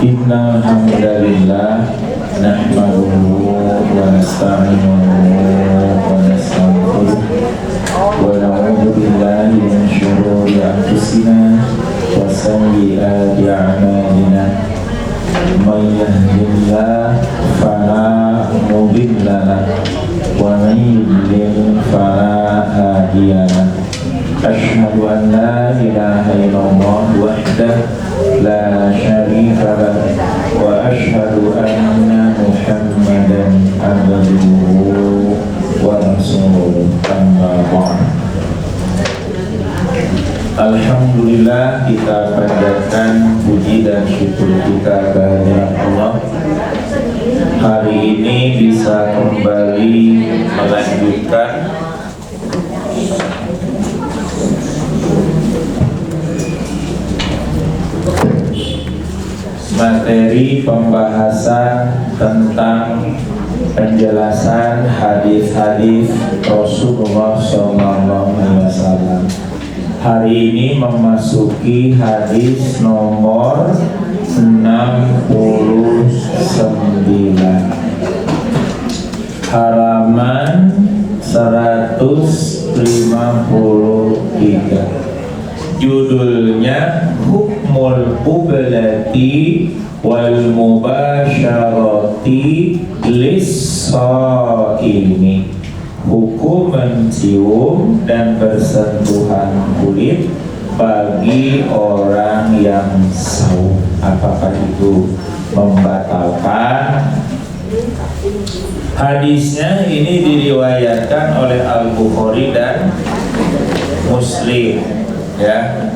Innal hamdalillah nahmaduhu wa nasta'inuhu wa nastaghfiruh wa na'udzu billahi min shururi anfusina wa sayyiati a'malina. May yahdihillahu fala mudilla lahu wa may yudlil fala hadiya lahu. Asyhadu an la ilaha illallah wahdahu la syarika lahu wa asyhadu anna Muhammadan abduhu wa rasuluhu. Amma ba'd. Alhamdulillah, kita panjatkan puji dan syukur kita kehadirat Allah. Hari ini bisa kembali melanjutkan materi pembahasan tentang penjelasan hadis-hadis Rasulullah SAW. Hari ini memasuki hadis nomor 69, halaman 153. Judulnya Hukmul Qublati wal Mubasyarati lis-shaimi. Hukum mencium dan bersentuhan kulit bagi orang yang saum. Apakah itu membatalkan? Hadisnya ini diriwayatkan oleh Al-Bukhari dan Muslim, ya.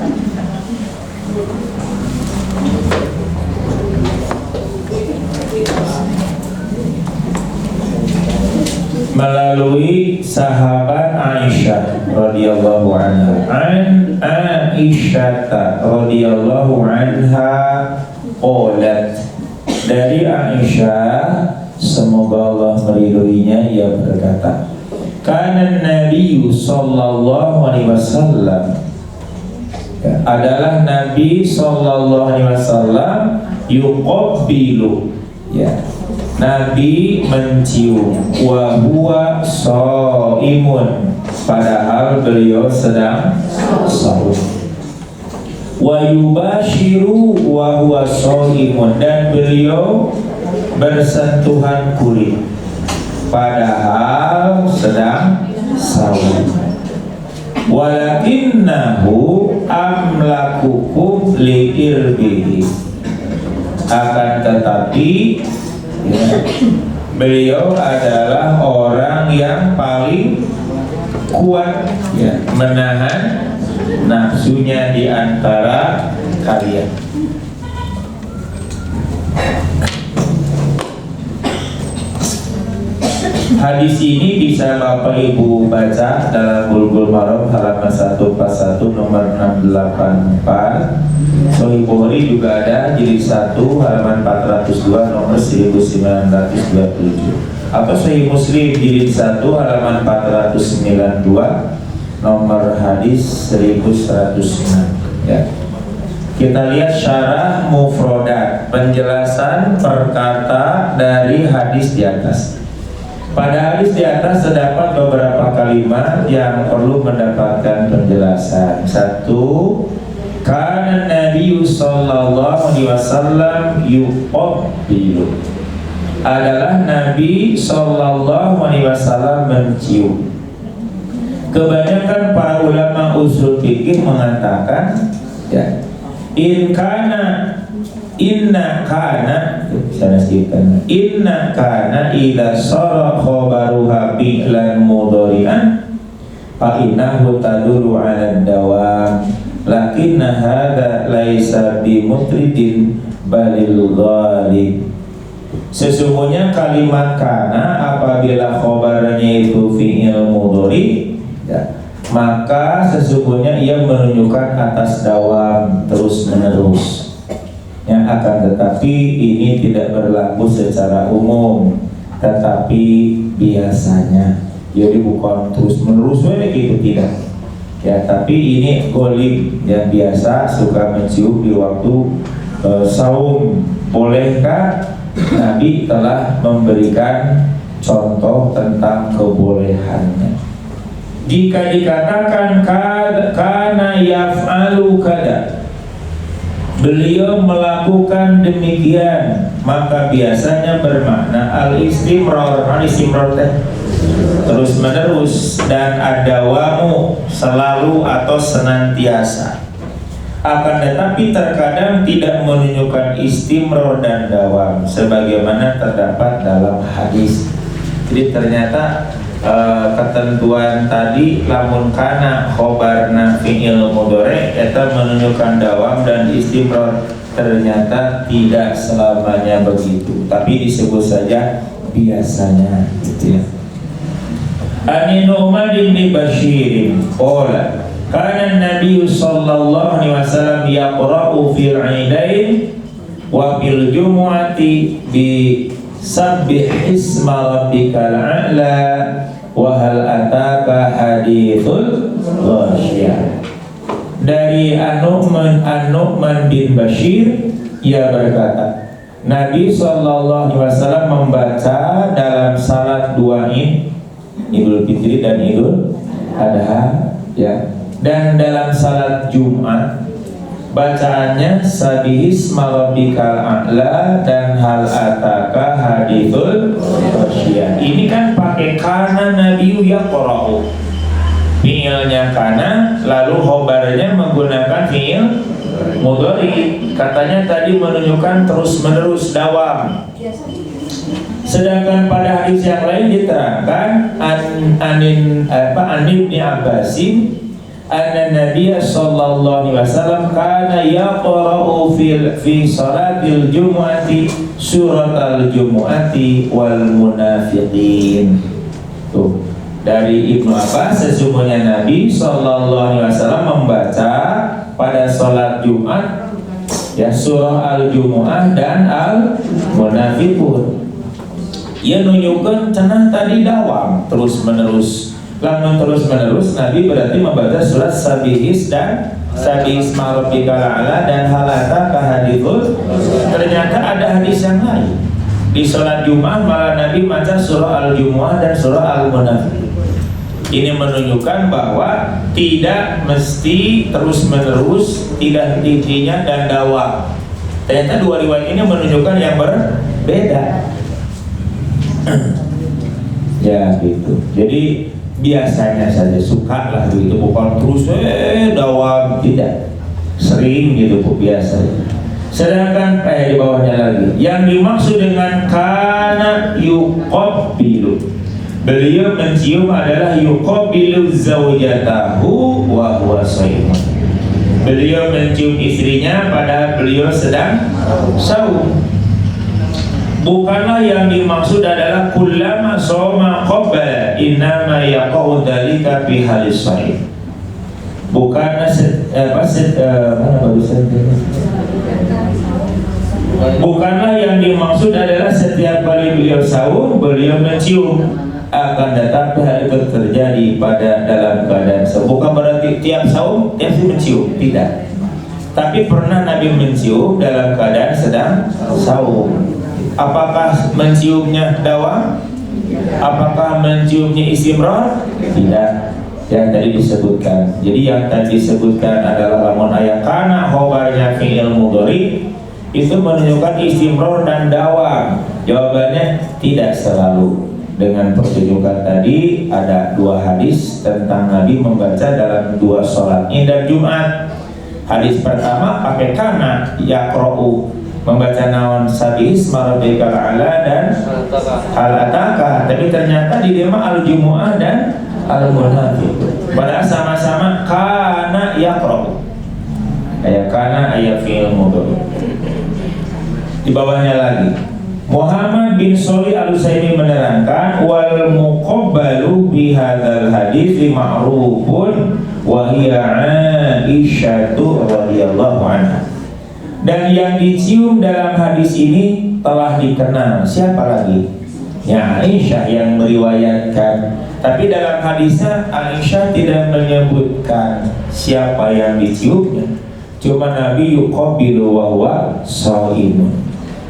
Melalui sahabat Aisyah radhiyallahu anha. An Aisyah radhiyallahu anha qalat, dari Aisyah semoga Allah meridhoinya, ia berkata, kana Nabi sallallahu alaihi wasallam, adalah Nabi sallallahu alaihi wasallam yuqabbilu, ya, Nabi mencium, wa huwa shaimun, padahal beliau sedang saum, wa yubashiru wa huwa shaimun, dan beliau bersentuhan kulit padahal sedang saum. Walakinnahu amlakukum li'irbihi, akan tetapi, ya, beliau adalah orang yang paling kuat, ya, menahan nafsunya di antara kalian. Hadis ini bisa Bapak Ibu baca dalam Bulughul Maram halaman 141 nomor 684. Sahih Bukhari juga ada jilid 1 halaman 402 nomor 1927. Atau Sahih Muslim jilid 1 halaman 492 nomor hadis 1106. Ya. Kita lihat syarah mufrodat, penjelasan perkata dari hadis di atas. Pada hadis di atas terdapat beberapa kalimat yang perlu mendapatkan penjelasan. 1. Kana Nabi sallallahu alaihi wasallam yuqabbilu, adalah Nabi sallallahu alaihi wasallam mencium. Kebanyakan para ulama usul fikih mengatakan, ya, inna kana idza sara khabaruha bi'lan mudhari'an fa innahu tadullu 'ala ad-dawam, lakinna hadza laisa bimutridin balil ghalib. Sesungguhnya kalimat kana apabila khabarnya itu fi'il mudhari, ya, maka sesungguhnya ia menunjukkan atas dawam, terus menerus. Yang akan tetapi ini tidak berlaku secara umum, tetapi biasanya. Jadi bukan terus menerus gitu, tidak. Ya, tapi ini ghalib yang biasa suka mencium di waktu saum bolehkah? Nabi telah memberikan contoh tentang kebolehannya. Jika dikatakan kana yaf'alu kada, beliau melakukan demikian, maka biasanya bermakna al-istimrar. Al-istimrar terus menerus, dan ad-dawamu selalu atau senantiasa. Akan tetapi terkadang tidak menunjukkan istimrar dan dawam sebagaimana terdapat dalam hadis. Jadi ternyata ketentuan tadi lamun kana khobarna fi'il mudhari eta menunjukkan dawam dan istimrar, ternyata tidak selamanya begitu, tapi disebut saja biasanya gitu ya. An Nu'man bin Bashir qala kana Nabi sallallahu alaihi wasallam yaqra'u fil 'idain wa fil jumu'ati bi sabbih isma rabbikal a'la wa hal ataka hadithul ghasyiyah. Dari An-Nu'man bin Bashir, ia berkata, Nabi sallallahu alaihi wasallam membaca dalam salat dua Idul Fitri dan Idul Adha ya, dan dalam salat Jumat bacaannya Sabbihisma rabbikal a'la dan hal ataka hadithul ghasyiyah. Ini kan pakai kana Nabi yaqra'u, fiilnya kana, lalu khobarnya menggunakan fiil mudhari. Katanya tadi menunjukkan terus menerus dawam. Sedangkan pada hadis yang lain diterangkan an Ibnu Abbasin anna Nabiy sallallahu alaihi wasallam kana yaqra'u fi salatil jumu'ati suratal jumu'ati wal munafiqin. Tuh, dari Ibnu Abbas, sesungguhnya Nabi sallallahu alaihi wasallam membaca pada salat Jumat ya surah Al-Jumu'ah dan Al-Munafiqun. Ia nunjukkan cenah tadi dawam terus menerus. Lamun terus menerus, Nabi berarti membaca surat Sabihis dan Sabbihisma rabbikal a'la dan hal ataka hadithul. Ternyata ada hadis yang lain. Di sholat Jumat malah Nabi baca surah Al-Jumu'ah dan surah Al-Munafiqun. Ini menunjukkan bahwa tidak mesti terus menerus, tidak henti-hentinya dan dawam. Ternyata dua riwayat ini menunjukkan yang berbeda. Ya gitu. Jadi biasanya saja, suka lah gitu, bukan terus dawam, tidak, sering gitu biasa. Sedangkan di bawahnya lagi yang dimaksud dengan kana yuqabbilu, beliau mencium adalah yuqabbilu zaujatahu wa huwa shaimun. Beliau mencium istrinya padahal beliau sedang saum. Bukanlah yang dimaksud adalah kullama soma qabbala, innama yaqa'u dzalika fi halis shaim. Bukanlah bukanlah yang dimaksud adalah setiap kali beliau saum beliau mencium, akan tetapi hal itu terjadi pada dalam keadaan saum. Bukan berarti tiap saum tiap mencium, tidak. Tapi pernah Nabi mencium dalam keadaan sedang saum. Apakah menciumnya dawam? Apakah menciumnya istimrar? Tidak. Yang tadi disebutkan. Jadi yang tadi disebutkan adalah lamun ayat kana khobarnya fi'il mudhari, itu menunjukkan istimrar dan dawam. Jawabannya tidak selalu. Dengan pertunjukan tadi ada dua hadis tentang Nabi membaca dalam dua sholat Id dan Jumat. Hadis pertama pakai kana yaqra'u, membaca naon Sabbihisma rabbikal a'la dan hal ataka, tapi ternyata di dia Al-Jumu'ah dan Al-Munafiqun. Padahal sama-sama kana yaqra'u. Ayat kana ayat fi'il mudhari. Di bawahnya lagi Muhammad bin Shalih Al-Utsaimin menerangkan wal muqabbalu bi hadzal hadits ma'rufun wa hiya Aisyah radhiyallahu anha. Dan yang dicium dalam hadis ini telah dikenal. Siapa lagi? Ya Aisyah yang meriwayatkan. Tapi dalam hadisnya Aisyah tidak menyebutkan siapa yang diciumnya. Cuma Nabi yuqabilu wa huwa shaimun.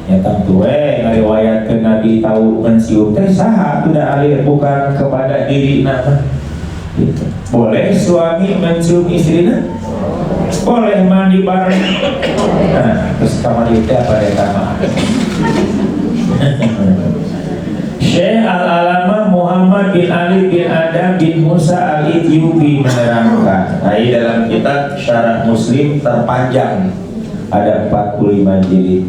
Ya tentu ngariwayatkeun Nabi tahu mencium teh saha udah alir bukan kepada diri nama. Gitu. Boleh suami mencium istrinya? Boleh mandi bareng. Nah, terus kamar itu apa deh kamar? Syekh Al-Alama Muhammad bin Ali bin Adam bin Musa Al-Ityubi menerangkan. Nah, ini dalam kitab Syarah Muslim terpanjang ada 45 jilid.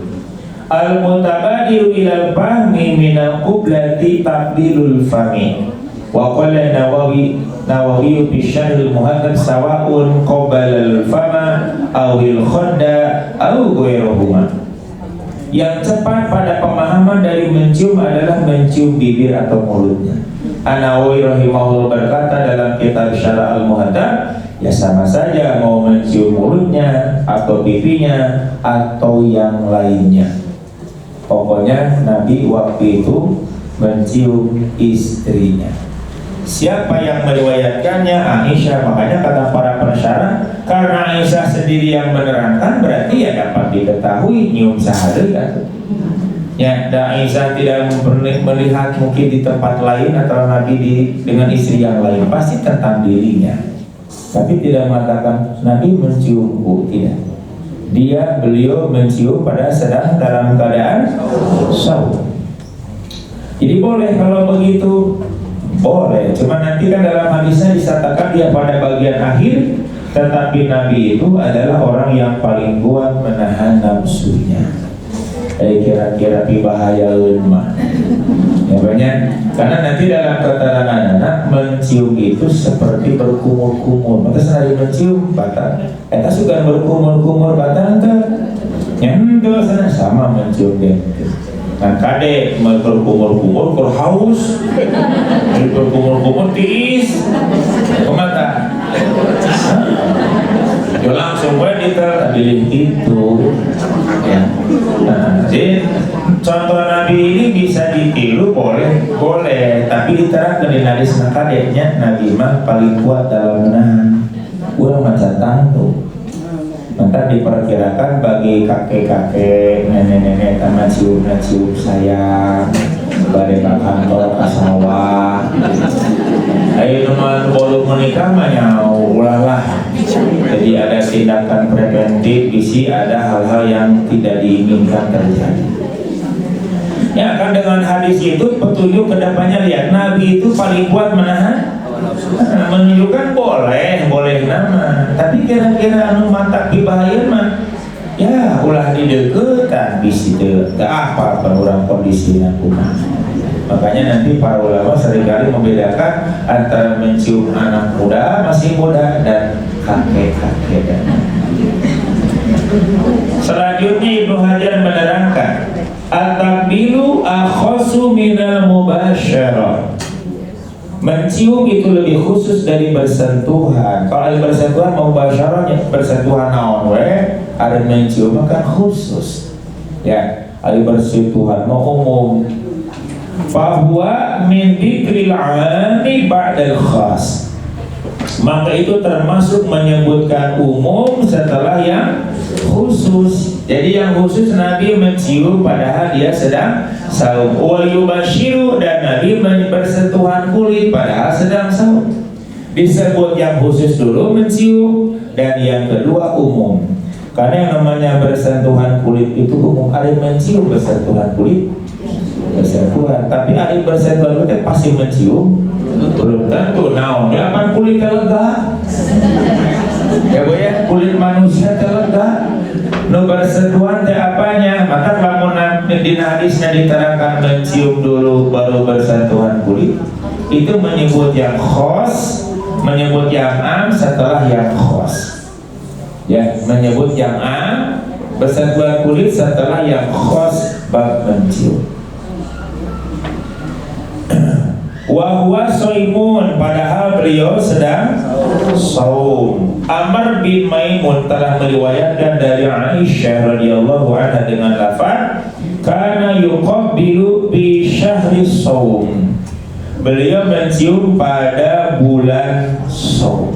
Al-mutabadiru ilal fahmi minal qiblati tabdilul fami. Wa qala Nawawi fi Syarhil Muhadzab sawa'un qabala al-fama awil khadda aw ghairuhuma. Yang cepat pada pemahaman dari mencium adalah mencium bibir atau mulutnya. An-Nawawi rahimahullah berkata dalam kitab Syarah Al-Muhadzab, ya sama saja mau mencium mulutnya atau pipinya atau yang lainnya. Pokoknya Nabi waktu itu mencium istrinya. Siapa yang meriwayatkannya? Aisyah. Makanya kata para pensyarah, karena Aisyah sendiri yang menerangkan, berarti ya dapat diketahui nyium sehari kan? Ya, dan Aisyah tidak melihat mungkin di tempat lain atau Nabi dengan istri yang lain, pasti tentang dirinya. Tapi tidak mengatakan Nabi menciumku, tidak. Beliau mencium pada sedang dalam keadaan saum. Jadi boleh kalau begitu, boleh. Cuma nanti kan dalam hadisnya disatakan dia pada bagian akhir, tetapi Nabi itu adalah orang yang paling kuat menahan nafsunya. Kira-kira bahaya mah. Ya banyak. Karena nanti dalam keterangan anak mencium itu seperti berkumur-kumur. Maka sekali mencium batal. Kita suka berkumur-kumur batal kan? Yang itu sana sama mencium dia. Nah kade berkumur-kumur kur haus, berkumur-kumur tiis, kemata. Yo langsung gue diteliti itu. Ya. Nah, jadi contoh Nabi ini bisa ditiru boleh, tapi diterapkan di hadis nakadenya Nabi mah paling kuat dalam menahan. Urang macam tantu. Maka diperkirakan bagi kakek-kakek, nenek-nenek, sama cium sayang, bade ke kantor, ke sawah. Ayo teman bolong menikah mah ulah lah. Jadi ada tindakan preventif, bisi ada hal-hal yang tidak diinginkan terjadi. Ya kan dengan hadis itu petunjuk kedepannya lihat Nabi itu paling kuat menahan. Menunjukkan boleh nama, tapi kira-kira anu mantak dibahaya mah ya ulah dideketan bisi teu apa orang kondisinya kumaha. Makanya nanti para ulama seringkali membedakan antara mencium anak muda masih muda dan kakek-kakek. Selanjutnya Ibnu Hajar menerangkan at-taqbilu akhasu minal mubasyarah. Mencium itu lebih khusus dari bersentuhan. Kalau bersentuhan mau basyarahnya bersentuhan naon we, ada mencium maka khusus. Ya, ada bersentuhan mau umum. Fahuwa min dzikril 'ami ba'dal khas. Maka itu termasuk menyebutkan umum setelah yang khusus. Jadi yang khusus Nabi mencium padahal dia sedang saum. Wa yubashiru dan Nabi bersentuhan kulit padahal sedang saum. Disebut yang khusus dulu mencium dan yang kedua umum. Karena yang namanya bersentuhan kulit itu umum. Ada mencium bersentuhan kulit bersentuhan, tapi ada bersentuhan kulit pasti mencium. Belum tentu. Naon lapan kulit lega. Ya Bu ya, kulit manusia terlega. Nu bersentuhan teh apanya? Maka lamun di hadisnya diterangkan mencium dulu baru bersentuhan kulit, itu menyebut yang khos, menyebut yang am setelah yang khos. Ya, menyebut yang am bersentuhan kulit setelah yang khos bab mencium. Wa huwa shaimun, padahal beliau sedang saum. Amr bin Maimun telah meriwayatkan dari Aisyah radhiyallahu anha dengan lafaz kana yuqabbilu bi syahri shaum. Beliau mencium pada bulan saum.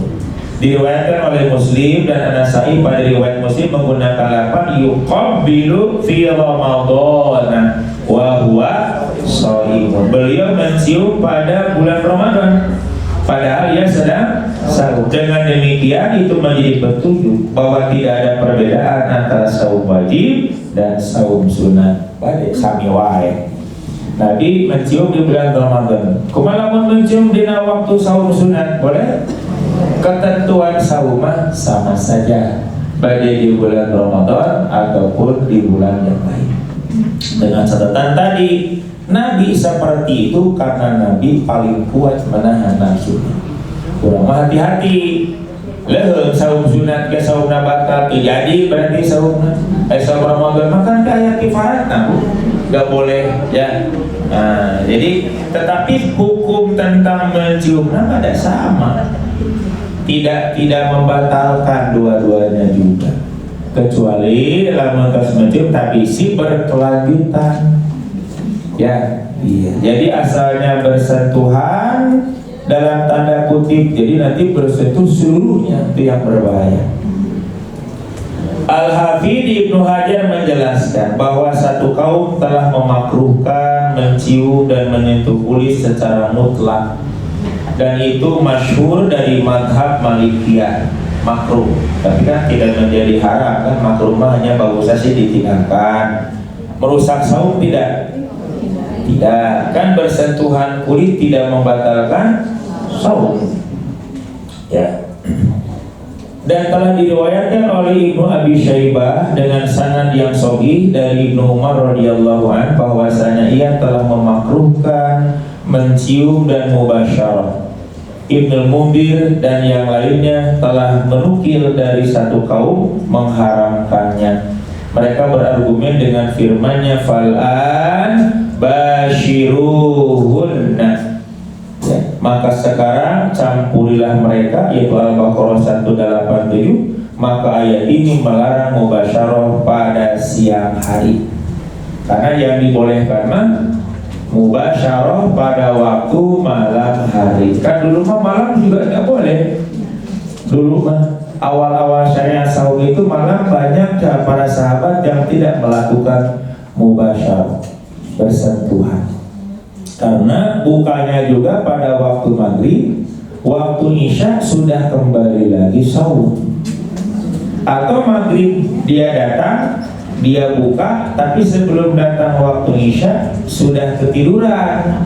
Diriwayatkan oleh Muslim dan An-Nasa'i pada riwayat Muslim menggunakan lafaz yuqabbilu fi Ramadan wa huwa shaimun. Beliau mencium pada bulan Ramadan padahal ia sedang saum. Dengan demikian itu menjadi petunjuk bahwa tidak ada perbedaan antara saum wajib dan saum sunat. Balik sami wae. Nabi mencium di bulan Ramadan. Kumaha mencium di waktu saum sunat boleh? Ketentuan saum sama saja, baik di bulan Ramadan ataupun di bulan yang lain. Dengan catatan tadi, Nabi seperti itu karena Nabi paling kuat menahan nafsu. Kurang hati-hati. Leuheung saum sunat ke saum batal terjadi berarti saum Ramadan makan kayak kifarat nggak boleh ya. Nah, jadi tetapi hukum tentang mencium ada sama. Tidak membatalkan dua-duanya juga, kecuali dalam konteks mencium tapi si berkelanjutan ya. Iya. Jadi asalnya bersentuhan dalam tanda kutip, jadi nanti bersentuh seluruhnya, itu yang berbahaya. Al-Hafidh Ibnu Hajar menjelaskan bahwa satu kaum telah memakruhkan mencium dan menyentuh kulit secara mutlak, dan itu masyhur dari madhab Malikiyah, makruh. Tapi kan tidak menjadi haram kan, makruh mah hanya bagus saja ditinggalkan. Merusak saum tidak kan, bersentuhan kulit tidak membatalkan saum ya. Dan telah diriwayatkan oleh Ibnu Abi Syaibah dengan sanad yang sahih dari Ibnu Umar radhiyallahu anhu bahwasanya ia telah memakruhkan mencium dan mubasyarah. Ibnu Mundir dan yang lainnya telah menukil dari satu kaum mengharamkannya. Mereka berargumen dengan firman-Nya fal'an basyiruhunna. Ya, maka sekarang campurilah mereka, yaitu Al-Baqarah 187. Maka ayat ini melarang mubasyarah pada siang hari, karena yang dibolehkan mubasyarah pada waktu malam hari. Kan dulu mah malam juga nggak boleh. Dulu mah awal-awal syariat saum itu malam banyak para sahabat yang tidak melakukan mubasyarah, bersentuhan. Karena bukanya juga pada waktu maghrib, waktu isya sudah kembali lagi saum. Atau maghrib dia datang, dia buka, tapi sebelum datang waktu isya sudah ketiduran.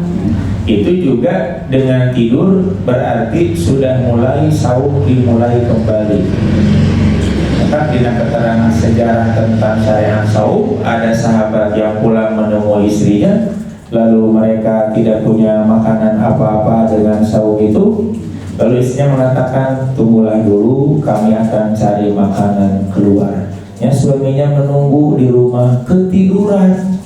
Itu juga dengan tidur berarti sudah mulai saum, dimulai kembali. Maka di keterangan sejarah tentang syariat saum, ada sahabat yang pulang menemui istrinya, lalu mereka tidak punya makanan apa-apa dengan saum itu. Lalu istrinya mengatakan, tunggulah dulu, kami akan cari makanan keluar. Ya, suaminya menunggu di rumah, ketiduran.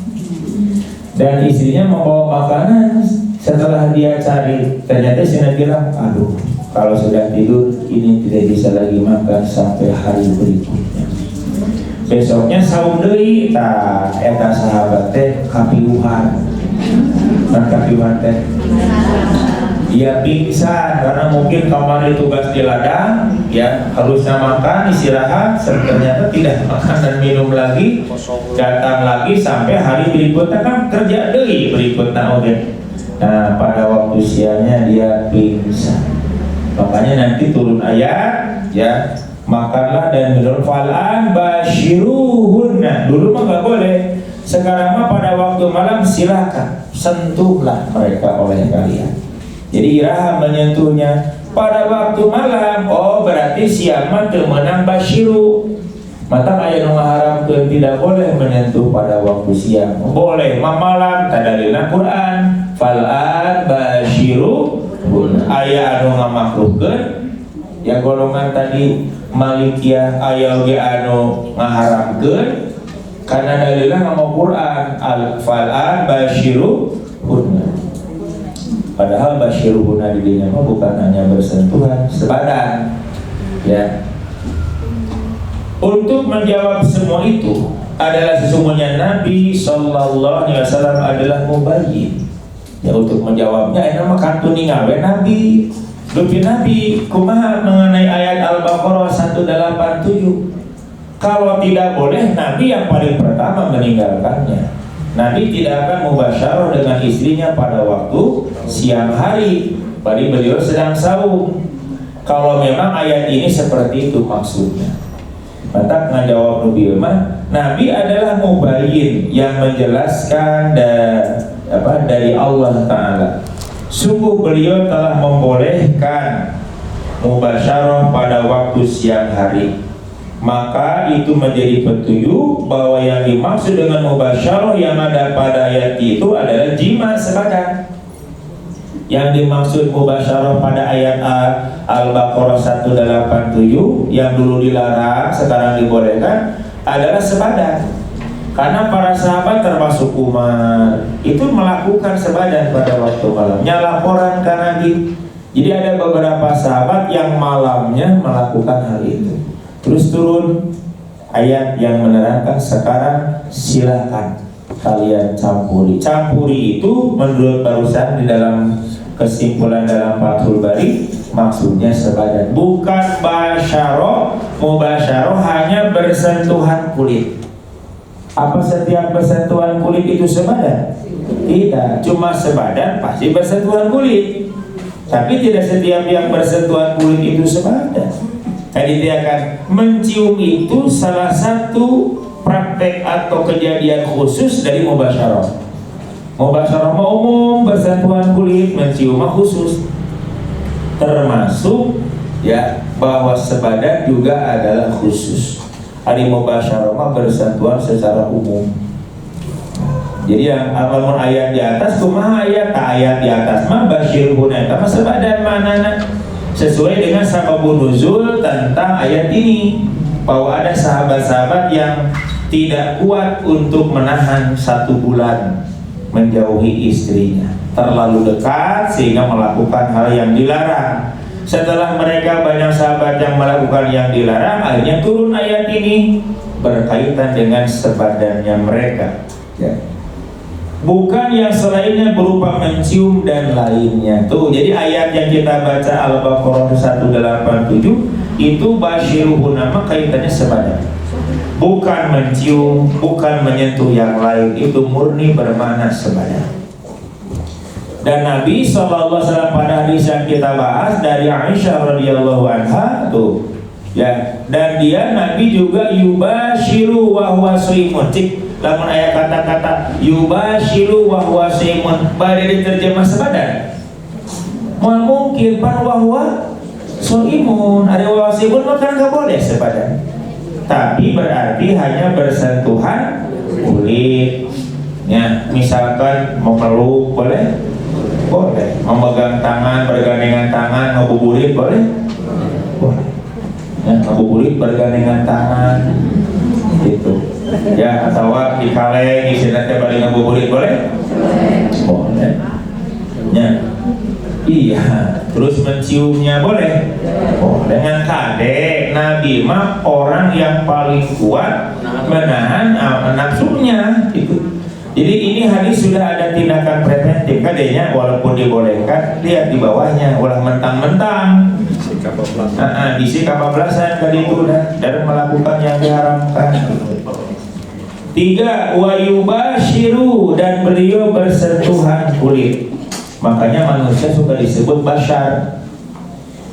Dan istrinya membawa makanan. Setelah dia cari, ternyata istrinya bilang, aduh, kalau sudah tidur, ini tidak bisa lagi makan sampai hari berikutnya. Besoknya saum deui, eta sahabat teh kapiuhan. Kapiuhan teh dia pingsan karena mungkin kemarin tugas di ladang ya, harusnya makan istirahat, ternyata tidak makan dan minum lagi, datang lagi sampai hari berikutnya kan kerja deui berikutnya oke. Nah pada waktu siangnya dia pingsan, makanya nanti turun ayat ya, makanlah dan minum falan basyiruhunna. Dulu mah nggak boleh, sekarang mah pada waktu malam silakan sentuhlah mereka oleh kalian. Jadi iraha menyentuhnya pada waktu malam. Oh berarti siang mah teu meunang basyiru. Mata aya nu ngaharamkeun tidak boleh menyentuh pada waktu siang. Boleh malam tadalilna Quran. Fal'an basyiru. Aya anu ngamakruhkeun ya golongan tadi Malikiyah, aya ge anu ngaharamkeun karena dalilna ngomong Quran. Fal'an basyiru. Padahal basyiruhunna dirinya bukan hanya bersentuhan sebadan ya. Untuk menjawab semua itu adalah sesungguhnya Nabi Sallallahu Alaihi Wasallam adalah mubayyin ya. Untuk menjawabnya enak mah kantun ningawe Nabi Dupi Nabi kumaha mengenai ayat Al-Baqarah 187. Kalau tidak boleh, Nabi yang paling pertama meninggalkannya. Nabi tidak akan mubasyarah dengan istrinya pada waktu siang hari, bari beliau sedang saum. Kalau memang ayat ini seperti itu maksudnya, maka ngajawab Nabi Nabi adalah mubayyin yang menjelaskan dari Allah Ta'ala. Sungguh beliau telah membolehkan mubasyarah pada waktu siang hari. Maka itu menjadi petunjuk bahwa yang dimaksud dengan mubasyarah yang ada pada ayat itu adalah jima sebadan. Yang dimaksud mubasyarah pada ayat Al-Baqarah 187 yang dulu dilarang sekarang dibolehkan adalah sebadan. Karena para sahabat termasuk Umar itu melakukan sebadan pada waktu malamnya, laporan ke Nabi. Jadi ada beberapa sahabat yang malamnya melakukan hal itu. Terus turun ayat yang menerangkan sekarang silakan kalian campuri. Campuri itu menurut barusan di dalam kesimpulan dalam Fathul Bari maksudnya sebadan, bukan basyarah. Mubasyarah hanya bersentuhan kulit. Apa setiap bersentuhan kulit itu sebadan? Tidak, cuma sebadan pasti bersentuhan kulit. Tapi tidak setiap yang bersentuhan kulit itu sebadan. Tadi dia akan mencium itu salah satu praktek atau kejadian khusus dari mubasyarah. Mubasyarah umum bersentuhan kulit, mencium khusus. Termasuk ya bahwa sebadan juga adalah khusus. Hari mubasyarah bersentuhan secara umum. Jadi yang alamun ayat di atas kumaha ayat di atas mah basyirhun eta mah sebadan manana. Sesuai dengan sababun nuzul tentang ayat ini, bahwa ada sahabat-sahabat yang tidak kuat untuk menahan 1 bulan menjauhi istrinya, terlalu dekat sehingga melakukan hal yang dilarang. Setelah mereka banyak sahabat yang melakukan yang dilarang, akhirnya turun ayat ini berkaitan dengan sebadannya mereka ya. Bukan yang selainnya berupa mencium dan lainnya. Tuh, jadi ayat yang kita baca Al-Baqarah 187 itu basyiruhun nama kaitannya sebadan. Bukan mencium, bukan menyentuh yang lain, itu murni bermakna sebadan. Dan Nabi SAW pada hadis yang kita bahas dari Aisyah radhiyallahu anha tuh ya, dan dia Nabi juga yubasyiru wa huwa shaimun. Lamun ayat kata-kata yubasyiru wa huwa shaimun bari diterjemah sebadan. Moal mungkin pan wa huwa shaimun, ada wa shaimun maka enggak boleh sebadan. Tapi berarti hanya bersentuhan kulit. Ya, misalkan memeluk boleh? Boleh. Memegang tangan, bergandengan tangan, ngabuburit boleh? Boleh. Ya, ngabuburit bergandengan tangan. Gitu. Ya, atau di kaleng istilahnya teh bari ngabuburit boleh? Boleh. Ya. Iya, terus menciumnya boleh? Boleh. Dengan kade Nabi mah orang yang paling kuat menahan nafsunya itu. Jadi ini hadis sudah ada tindakan preventif kadenya, walaupun dibolehkan lihat di bawahnya ulah mentang-mentang isi kabablasan tadi itu dan melakukan yang diharamkan. 3. Wa yubasyiru, dan beliau bersentuhan kulit. Makanya manusia suka disebut basyar.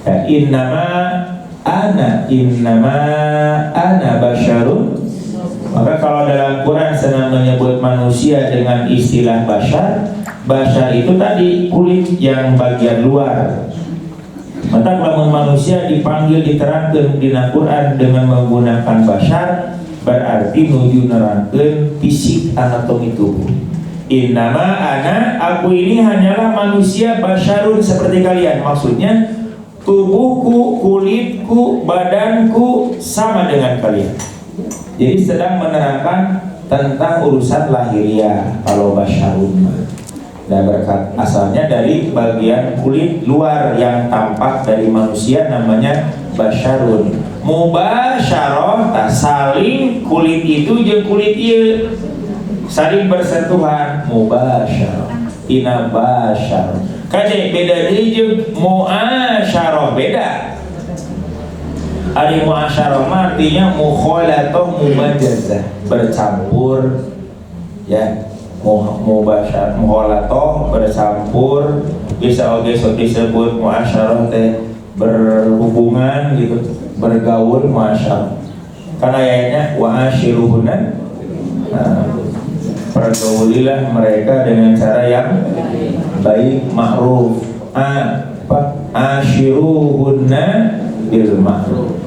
Ya, innama ana basyarun. Maka kalau dalam Quran senang menyebut manusia dengan istilah basyar, basyar itu tadi kulit yang bagian luar. Maka kalau manusia dipanggil diterangkan di Quran dengan menggunakan basyar, berarti nuju nerangkan fisik anatomi tubuh. Innama ana, aku ini hanyalah manusia basyarun seperti kalian. Maksudnya tubuhku, kulitku, badanku sama dengan kalian. Jadi sedang menerangkan tentang urusan lahiriah kalau basyarun. Dan berkat asalnya dari bagian kulit luar yang tampak dari manusia namanya basyarun. Mubasyarah saling kulit itu jeung kulit ieu saling bersentuhan, mubasyarah ina basyar. Kade beda deui jeung muasyarah beda. Ari muasyarah mah artinya mukhalatoh mumajazah, bercampur ya. Mubasyar mukhalatoh bercampur, bisa oge sok disebut muasyarah teh berhubungan gitu, bergaul muasyarah. Karena ayatnya wa asyiruhunna, pergaulilah mereka dengan cara yang baik, ma'ruf. Asyiruhunna bil ma'ruf.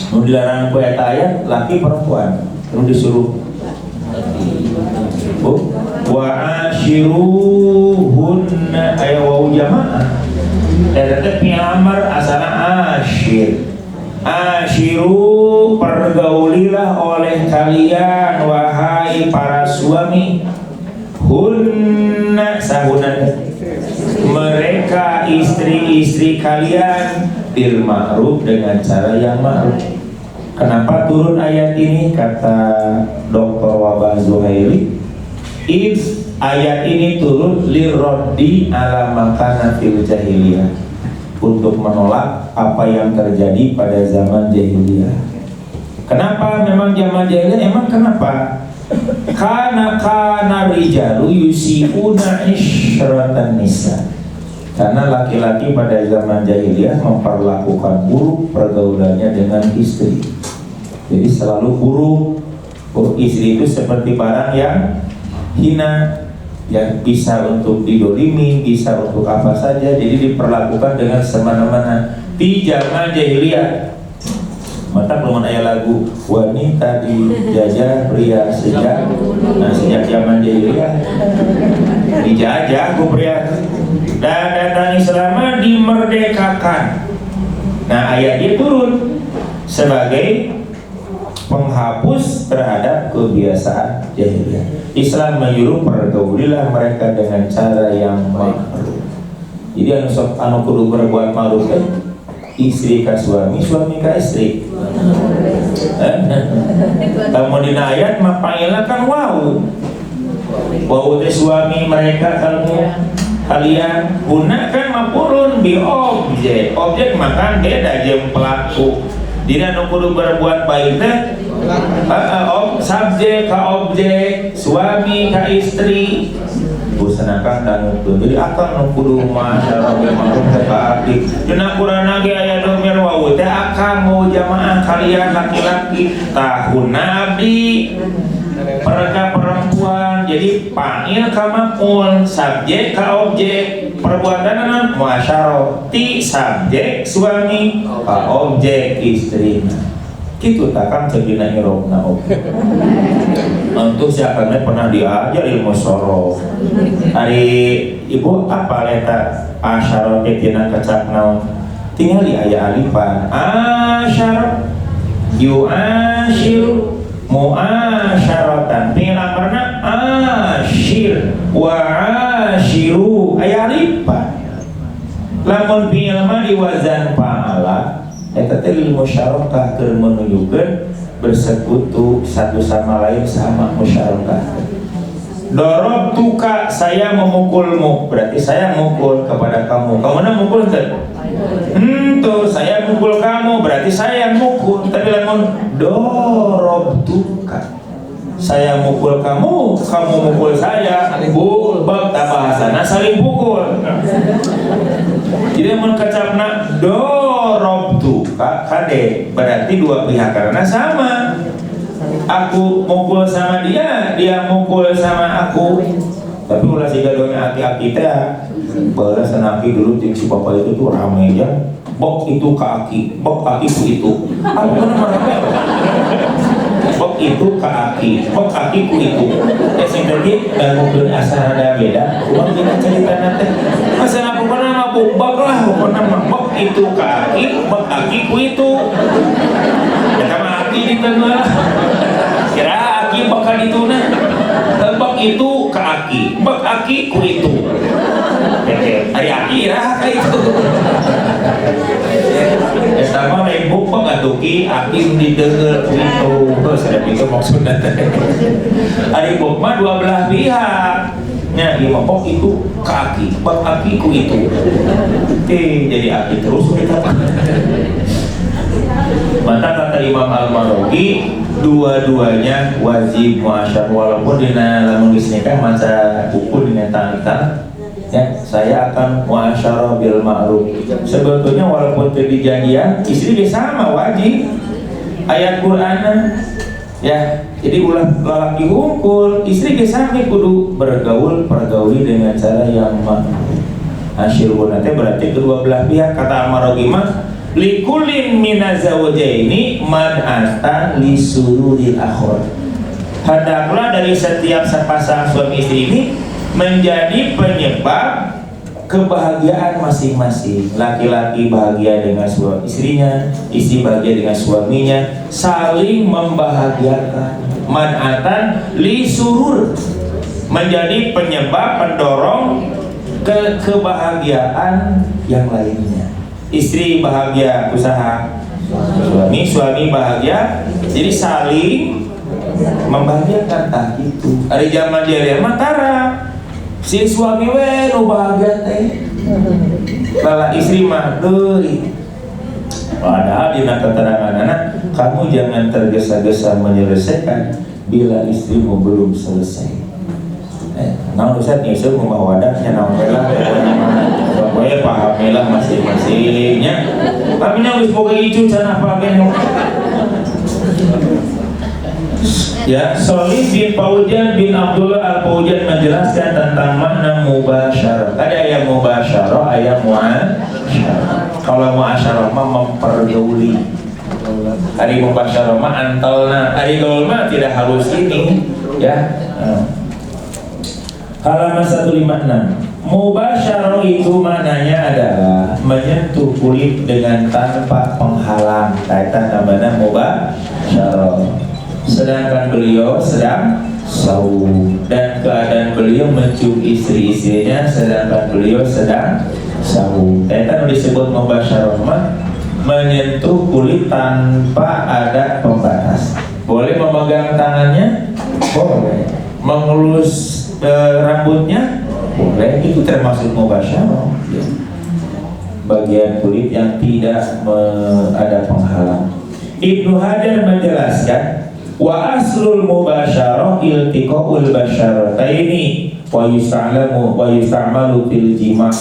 Nu dilarang ku eta ayat laki perempuan, nu disuruh wa asyiruhunna aya wau jamaah. Eta teh piamar asalna asyir. Asyiru, pergaulilah oleh kalian wahai para suami, hunna sahunan, mereka istri-istri kalian, bil ma'ruf, dengan cara yang ma'ruf. Kenapa turun ayat ini? Kata Dr. Wabah Zuhaili, ayat ini turun lirroddi ala makana fil jahiliyah, untuk menolak apa yang terjadi pada zaman jahiliyah. Kenapa memang zaman jahiliyah? Emang kenapa? Kana rijalu yusiuna isyratan nisa. Karena laki-laki pada zaman jahiliyah memperlakukan buruk pergaulannya dengan istri. Jadi selalu buruk. Istri itu seperti barang yang hina, yang bisa untuk didolimi, bisa untuk apa saja, jadi diperlakukan dengan semena-mena di zaman jahiliyah. Maka belum ada lagu wanita dijajah pria sejak zaman jahiliyah dijajah ku pria, dan datang Islam dimerdekakan. Nah ayat itu turun sebagai penghapus terhadap kebiasaan jahiliyah. Islam menyuruh pergaulilah mereka dengan cara yang ma'ruf. Jadi anu kudu berbuat ma'ruf kan istri ka suami, suami ka istri. Kamu dina ayat mah panggilna kan wau. Wau teh suami mereka kalian guna kan mapurun bi objek. Objek makan beda jeung pelaku. Dina anu kudu berbuat baik teh subjek ka objek, suami ka istri. Busanakan dan nuntun. Jadi akan nu kudu masyarakat ma'ruf ka abdi. Dina Qur'an ge aya domir wau teh akan mau jamaah kalian laki-laki tahunna abdi. Perka perempuan, jadi panggil ka maf'ul, subjek ka objek, perbuatan muasyarah, ti subjek suami ka objek istri. Kitu takkan sedina irobna oke. Untuk siapa pernah diajar ilmu sorof. Hari ibu apa leta asyarah ketina kecak naon? Tinggal di ayat alifan. Asyarah yu asyiru muasyaratan. Tinggal amarna asyir wa asyiru ayat alifan. Lamun fi'il mah diwazan fa'ala. Eta teh lil musyarakah keur menunjukkeun bersekutu satu sama lain sama musyarakah. Darabtuka, saya memukulmu, berarti saya mukul kepada kamu. Kamu na mukul teh? Tuh saya mukul kamu, berarti saya mukul. Tapi lamun darabtuka, saya mukul kamu, kamu mukul saya. Bab bahasana saling pukul. Jadi mun kacapna darabtu kade berarti dua pihak karena sama. Aku mukul sama dia, dia mukul sama aku. Tapi ulah siga doanya aki-aki teh beres aki dulu jeung si bapak itu tuh rame ya. Bok itu ke aki, bok aki ku itu. Apa namanya? Bok itu ke aki, bok aki ku itu. Sing tadi nganggukeun asal ada beda. Kumaha kita ceritana teh? Masa pokona mah bok lah, pokona mah bok itu ke aki, bok aki ku itu. Ya sama aki di tengah. Kira aki bakal dituna. Bok bak itu ke aki, bak aki ku itu. Ari aki lah itu. Sama lain buk atuh ki aki dideungeur ku itu. Sadap itu maksudna teh. Ari buk mah dua belah pihak. Nya ieu mah bok itu ke aki, bak aki ku itu. Jadi aki terus kita. Maka kata Imam Al-Marwazi, dua-duanya wajib muasyarah, walaupun dina lamun geus nikah maca buku dina tangita ya, saya akan muasyarah bil ma'ruf. Sebetulnya walaupun teu dijadian, istri ge sama wajib. Ayat Qur'an ya, jadi ulah lalaki hungkul, istri ge sami kudu bergaul, pergauli dengan cara yang asyirun. Teh berarti kedua belah pihak. Kata Al-Marwazi mah likulin minazawjaini man'atan lisururil akhir. Hendaklah dari setiap sepasang suami istri ini menjadi penyebab kebahagiaan masing-masing. Laki-laki bahagia dengan suami istrinya, istri bahagia dengan suaminya, saling membahagiakan. Man'atan lisurur, menjadi penyebab pendorong kebahagiaan yang lainnya. Istri bahagia usaha suami bahagia, jadi saling membahagiakan. Tak gitu ada zaman dia mah si suami we nu bahagia teh lala istri mah deui. Padahal dina keterangan anak, kamu jangan tergesa-gesa menyelesaikan bila istrimu belum selesai. Nah Ustaz nyesel mau wadahnya naon lah pokoknya pahamilah masing-masingnya. Tapi nya geus boga icu can apa ge ya. Shalih bin Fauzan bin Abdullah Al-Fauzan menjelaskan tentang makna mubasyarah. Ada yang mubasyarah, ayat muasyarah. Kalau muasyarah mah mempergauli, hari mubasyarah mah antalna, hari gaul mah tidak halus ini ya. Halaman 156. Mubasyarah itu maknanya adalah menyentuh kulit dengan tanpa penghalang. Kaitan namanya mubasyarah. Sedangkan beliau sedang saum dan keadaan beliau mencium istri-istrinya sedangkan beliau sedang saum. Kaitan disebut mubasyarah mah menyentuh kulit tanpa ada pembatas. Boleh memegang tangannya? Boleh. Mengelus rambutnya boleh, itu termasuk mubasyarah ya. Bagian kulit yang tidak ada penghalang. Ibnu Hajar menjelaskan wa aslul mubasyarah iltiqaul basyarataini wa yusta'malu fil jima'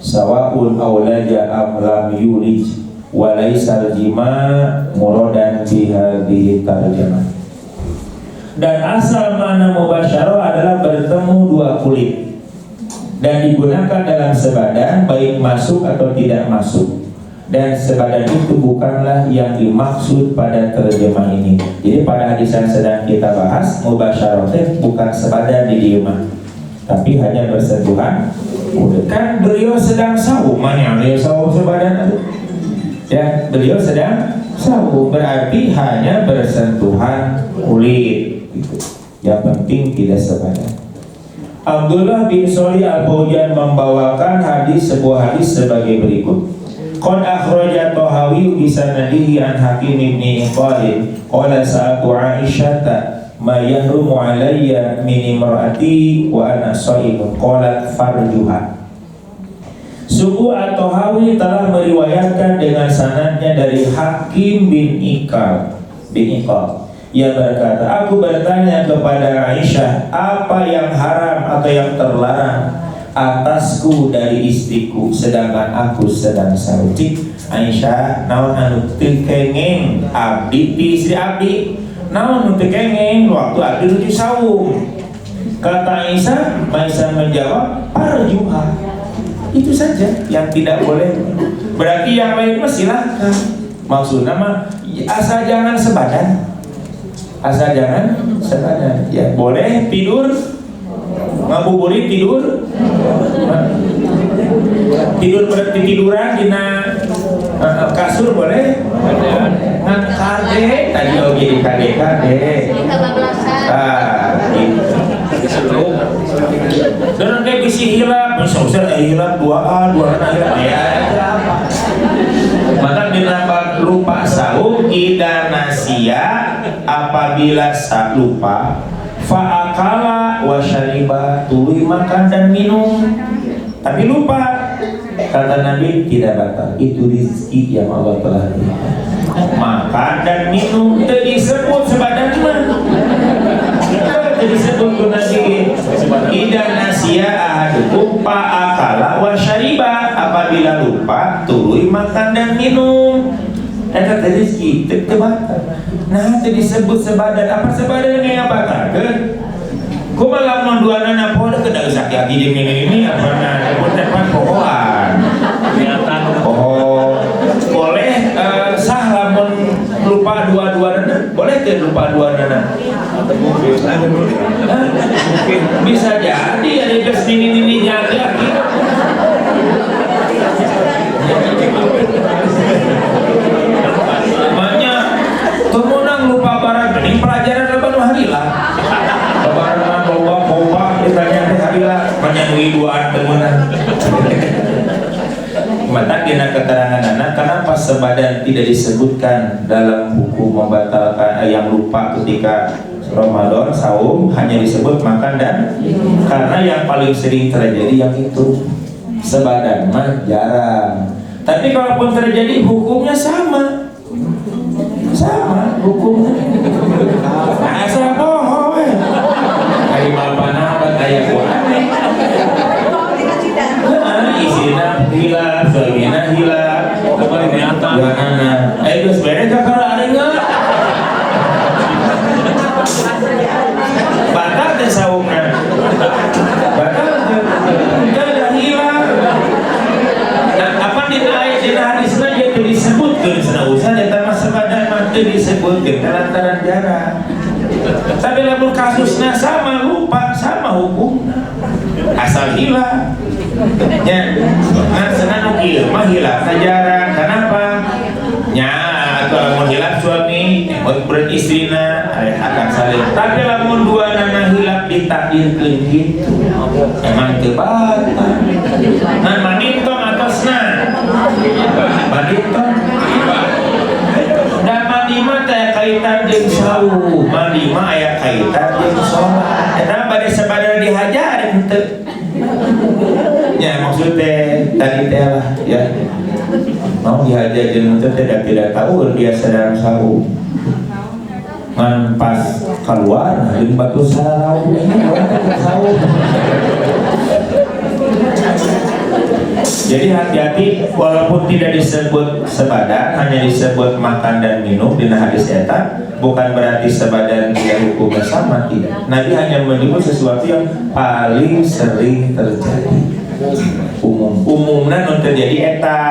sawa'un awlaja am lam yulij wa laisal jima' muradan bi hadhihi tarjamah. Dan asal makna mubasyarah adalah bertemu dua kulit dan digunakan dalam sebadan baik masuk atau tidak masuk, dan sebadan itu bukanlah yang dimaksud pada terjemah ini. Jadi pada hadis yang sedang kita bahas, mubasyarah bukan sebadan di diemah, tapi hanya bersentuhan. Kan beliau sedang saum, mana beliau saum sebadan itu? Ya, beliau sedang saum, berarti hanya bersentuhan kulit. Yang penting tidak sebadan. Abdullah bin Shalih Al-Fauzan membawakan sebuah hadis sebagai berikut. Qad akhraja Tahawi bi sanadihi an Hakim bin Iqbal qala sa'atu Aisyata ma yahrumu alayya min imraati wa ana shaimun qalat farjuha. Suku At-Tahawi telah meriwayatkan dengan sanadnya dari Hakim bin Iqbal. Ia berkata, aku bertanya kepada Aisyah, apa yang haram atau yang terlarang atasku dari istriku sedangkan aku sedang saum. Aisyah, naon anu teu kenging abdi di istri abdi? Naon anu teu kenging waktu abdi nuju saum? Kata Aisyah menjawab, parjuha. Itu saja yang tidak boleh. Berarti yang lain mah silakan. Maksudnya mah asal jangan sebadan. Asal jangan sebadan. Ya, boleh tidur ngabuburit tidur. Tidur berarti tiduran dina kasur boleh. Ngan kade tadi oge di kade. Dan kayak bisi hilap, misalnya hilap 2A, 2A hilap ya aja apa. Maka dinambah lupa saum ida nasia apabila lupa fa'akala wa syariba tuluy makan dan minum tapi lupa, kata Nabi tidak batal, itu rezeki yang Allah telah berikan. Makan dan minum itu disebut sebadan itu disebut Nabi ida nasia ahadukum fa'akala wa syariba apabila lupa tuluy makan dan minum eta rezeki teu batal. Nah itu disebut sebadan apa sebadan yang batalkeun kumaha lamun duanana poho teu da usah lagi jeung ini apa na tepan pohoan poho boleh sah lamun lupa dua-duana boleh teu lupa duanana bisa jadi ada geus nini jaga makanya temunang lupa barang ini pelajaran leban harila lebaran boba ditanya harila menyangui duaan temunang mata dina keterangan anak kenapa sebadan tidak disebutkan dalam buku membatalkan yang lupa ketika Ramadan saum hanya disebut makan dan karena yang paling sering terjadi yang itu sebadan mah jarang tapi kalaupun terjadi hukumnya sama hukumnya asal bohong kayak malpana apa kayak aneh isina hilap suamina hilap juanana geus bere kakara ada enggak batal teh saumna batal teh dah hilang dan apa dina hadisna jadi disebutkeun cenah usah eta mah sebadan mah teu disebutkeun lantaran jarang tapi lamun kasusna sama lupa sama hukumna asal hilang ya kan senang kieu mah hilang jarang kenapa nya atau lamun hilang suami berat istrina akan saling tapi lamun dua nana hilang ditakdirkeun gitu emang teu batal nah manintong atosna manintong dan mandima teh kaitan jeung saum mandima aya kaitan jeung salat eta bade sabada dihajareun teu ya maksudnya tadi teh lah ya mau dihajareun teh tidak tahu dia sedang saum ngan pas keluar jeung batu sarau saum. Jadi hati-hati walaupun tidak disebut sebadan hanya disebut makan dan minum dina hadis eta bukan berarti sebadan dia hukumnya sama tidak. Nabi hanya menyebut sesuatu yang paling sering terjadi umumnya non terjadi eta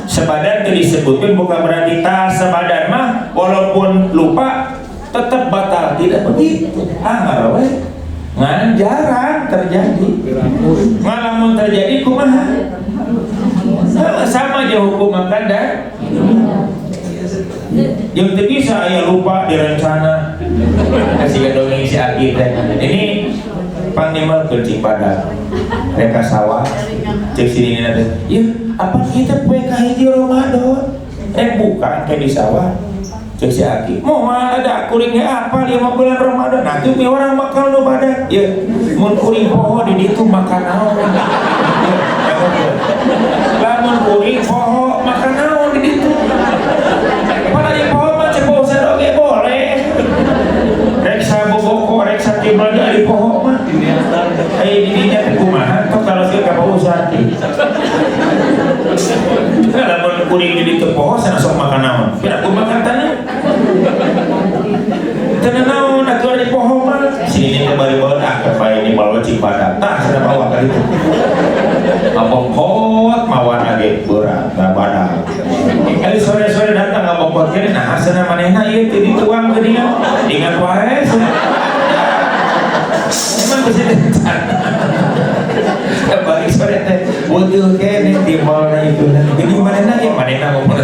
sebadan itu disebutkan bukan berarti tak sebadan mah walaupun lupa tetap batal tidak begitu ngarawe ngan jarang terjadi ngalamun terjadi kumaha sama aja hukum makan dan yang tidak bisa ya lupa direncana kasih dongeng si Aki ini panglima kencing pada mereka sawah cek sini nanti ya apa kita kue kahiji Ramadan bukan kayak di sawah cek si Aki mau ada kuringnya apa 5 bulan Ramadan nanti orang makan lu pada ya mun kuring poho di itu makan naon lamun kuring poho makan naon di itu pada di poho mah cepo sadoge boleh rek sabogoko rek satibal di poho mah ai di dinya teh kumaha tok kalau sih ka poho sati lamun kuring di itu poho sana sok makan naon kira ku makan tanah tanah naon atuh di poho mah sini teh bari bawa kepai ini bawa Cipadak tah sana bawa ka ditu ngabongkot mawan lagi berat badan kali sore-sore datang ngabongkot kene nah sana manehna ieu teu dituang ke dia ingat wae emang bisa dentar balik sore teh butuh kene di mallna itu gini manehna ieu manehna ngomong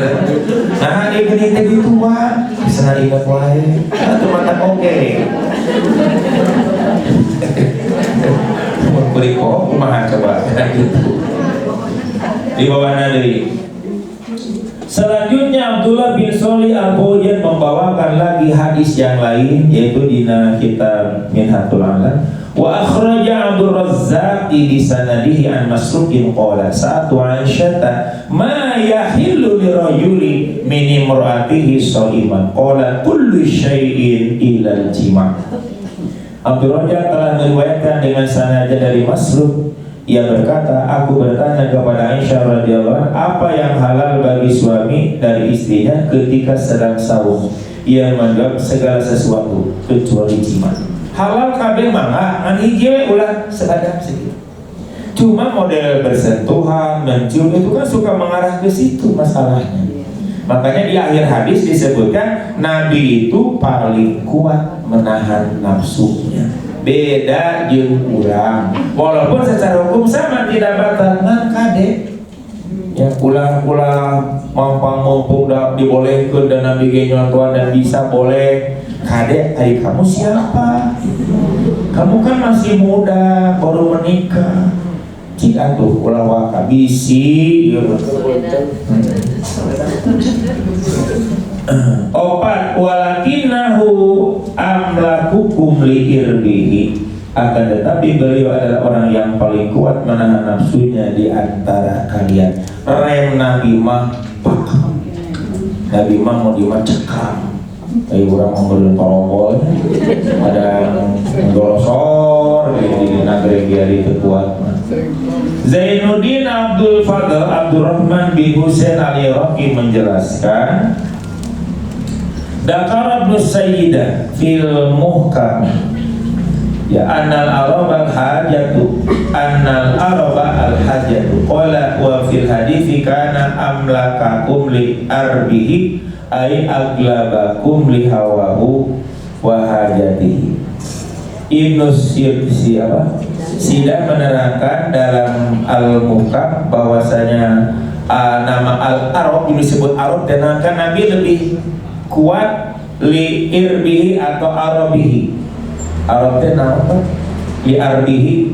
nah ieu gini teh dituang sana ingat wae atuh mata oke beli kok kumaha coba gitu. Di bawah nadri. Selanjutnya Abdullah bin Sholih Al-Bawjan membawakan lagi hadis yang lain, yaitu dina kitab Minhatul Alam. Wa akhraja Abdul Razzaq bi sanadihi an Masruqin qala sa'atu Aisyata ma yahillu lirajuli min imra'atihi sha'iman qala kullu syai'in illa al-jima'. Abdul Razzaq telah meriwayatkan dengan sanadnya dari Masruq. Ia berkata, aku bertanya kepada Aisyah radhiyallahu anha, apa yang halal bagi suami dari istrinya ketika sedang saum? Ia menjawab, segala sesuatu kecuali jima. Halal kabeh mangga, an hiji ulah seadap segitu. Cuma model bersentuhan, mencium itu kan suka mengarah ke situ masalahnya. Makanya di akhir hadis disebutkan Nabi itu paling kuat menahan nafsunya. Beda jeung urang, walaupun secara hukum sama tidak batal ngan kade ya ulang-ulang mumpung dibolehkeun dan Nabi nyontohan dan bisa boleh kade. Hari kamu siapa? Kamu kan masih muda baru menikah jika tuh ulah waka bisi opat walakinahu amlakukum liirbihi, akan tetapi beliau adalah orang yang paling kuat menahan nafsunya di antara kalian. Rem Nabi mah pakam, Nabi mah mau dimacekam, kayak orang mau berentol ada menggolosor di negeri dari terkuat. Zainuddin Abdul Fadl Abdurrahman bin Husain al-Iraqi menjelaskan, Dakar Ibnu Sayyidah fil Muhkam ya annal araba al-hajatu qala wa fil hadithi kana amlakakum li arbihi ay aglabakum li hawahu wa hajatihi. Ibnu Sida menerangkan dalam Al-Muhkam bahwasanya nama Al-Arab disebut Arab dan kan Nabi lebih kuat li irbihi atau arabihi. Arab itu apa? Li arbihi.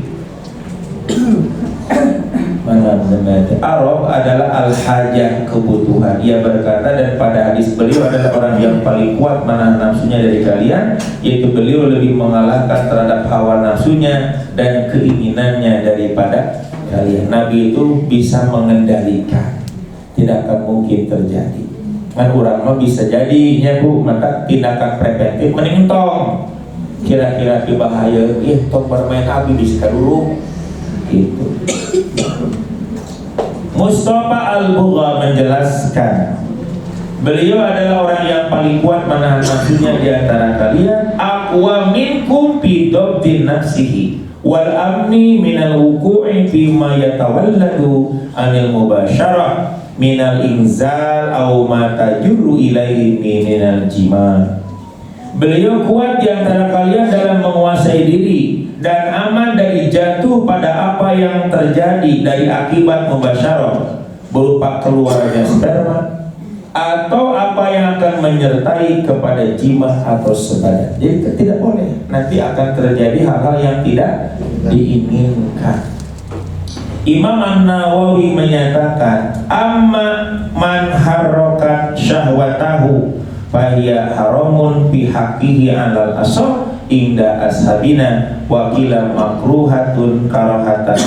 Mana benar? Arab adalah al-hajah, kebutuhan. Ia berkata, dan pada hadis beliau adalah orang yang paling kuat menahan nafsunya dari kalian, yaitu beliau lebih mengalahkan terhadap hawa nafsunya dan keinginannya daripada kalian. Nabi itu bisa mengendalikan, tidak akan mungkin terjadi. Kan orang mah bisa jadinya bu, maka tindakan preventif mending tong kira-kira bahaya, tong bermain api bisa dulu gitu. Mustafa Al-Bugha menjelaskan, beliau adalah orang yang paling kuat menahan nafsunya di antara kalian. Aqwa minkum fi dabti nafsihi wal amni minal wuqu'i fima yatawalladu anil mubasyarah minal inzal au ma tajurru ilaihi minal jima. Beliau kuat di antara kalian dalam menguasai diri dan aman dari jatuh pada apa yang terjadi dari akibat mubasyarah berupa keluarnya sperma atau apa yang akan menyertai kepada jima atau sebadan. Jadi tidak boleh, nanti akan terjadi hal-hal yang tidak diinginkan. Imam An-Nawawi menyatakan, amma man harrokat syahwatahu fahiya haramun fi haqqihi 'alal asah inda ashabina wa qila makruhatun karahatan.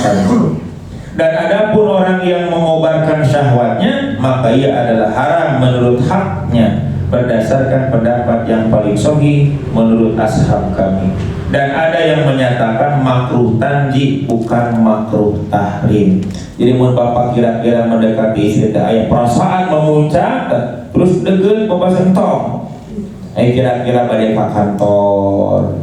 Dan adapun orang yang mengobarkan syahwatnya, maka ia adalah haram menurut haknya berdasarkan pendapat yang paling sahih menurut ashab kami. Dan ada yang menyatakan makruh tanjih, bukan makruh tahrim. Jadi mun bapak kira-kira mendekati istri aya perasaan memuncak terus deket bapak sentong, kira-kira bade ka kantor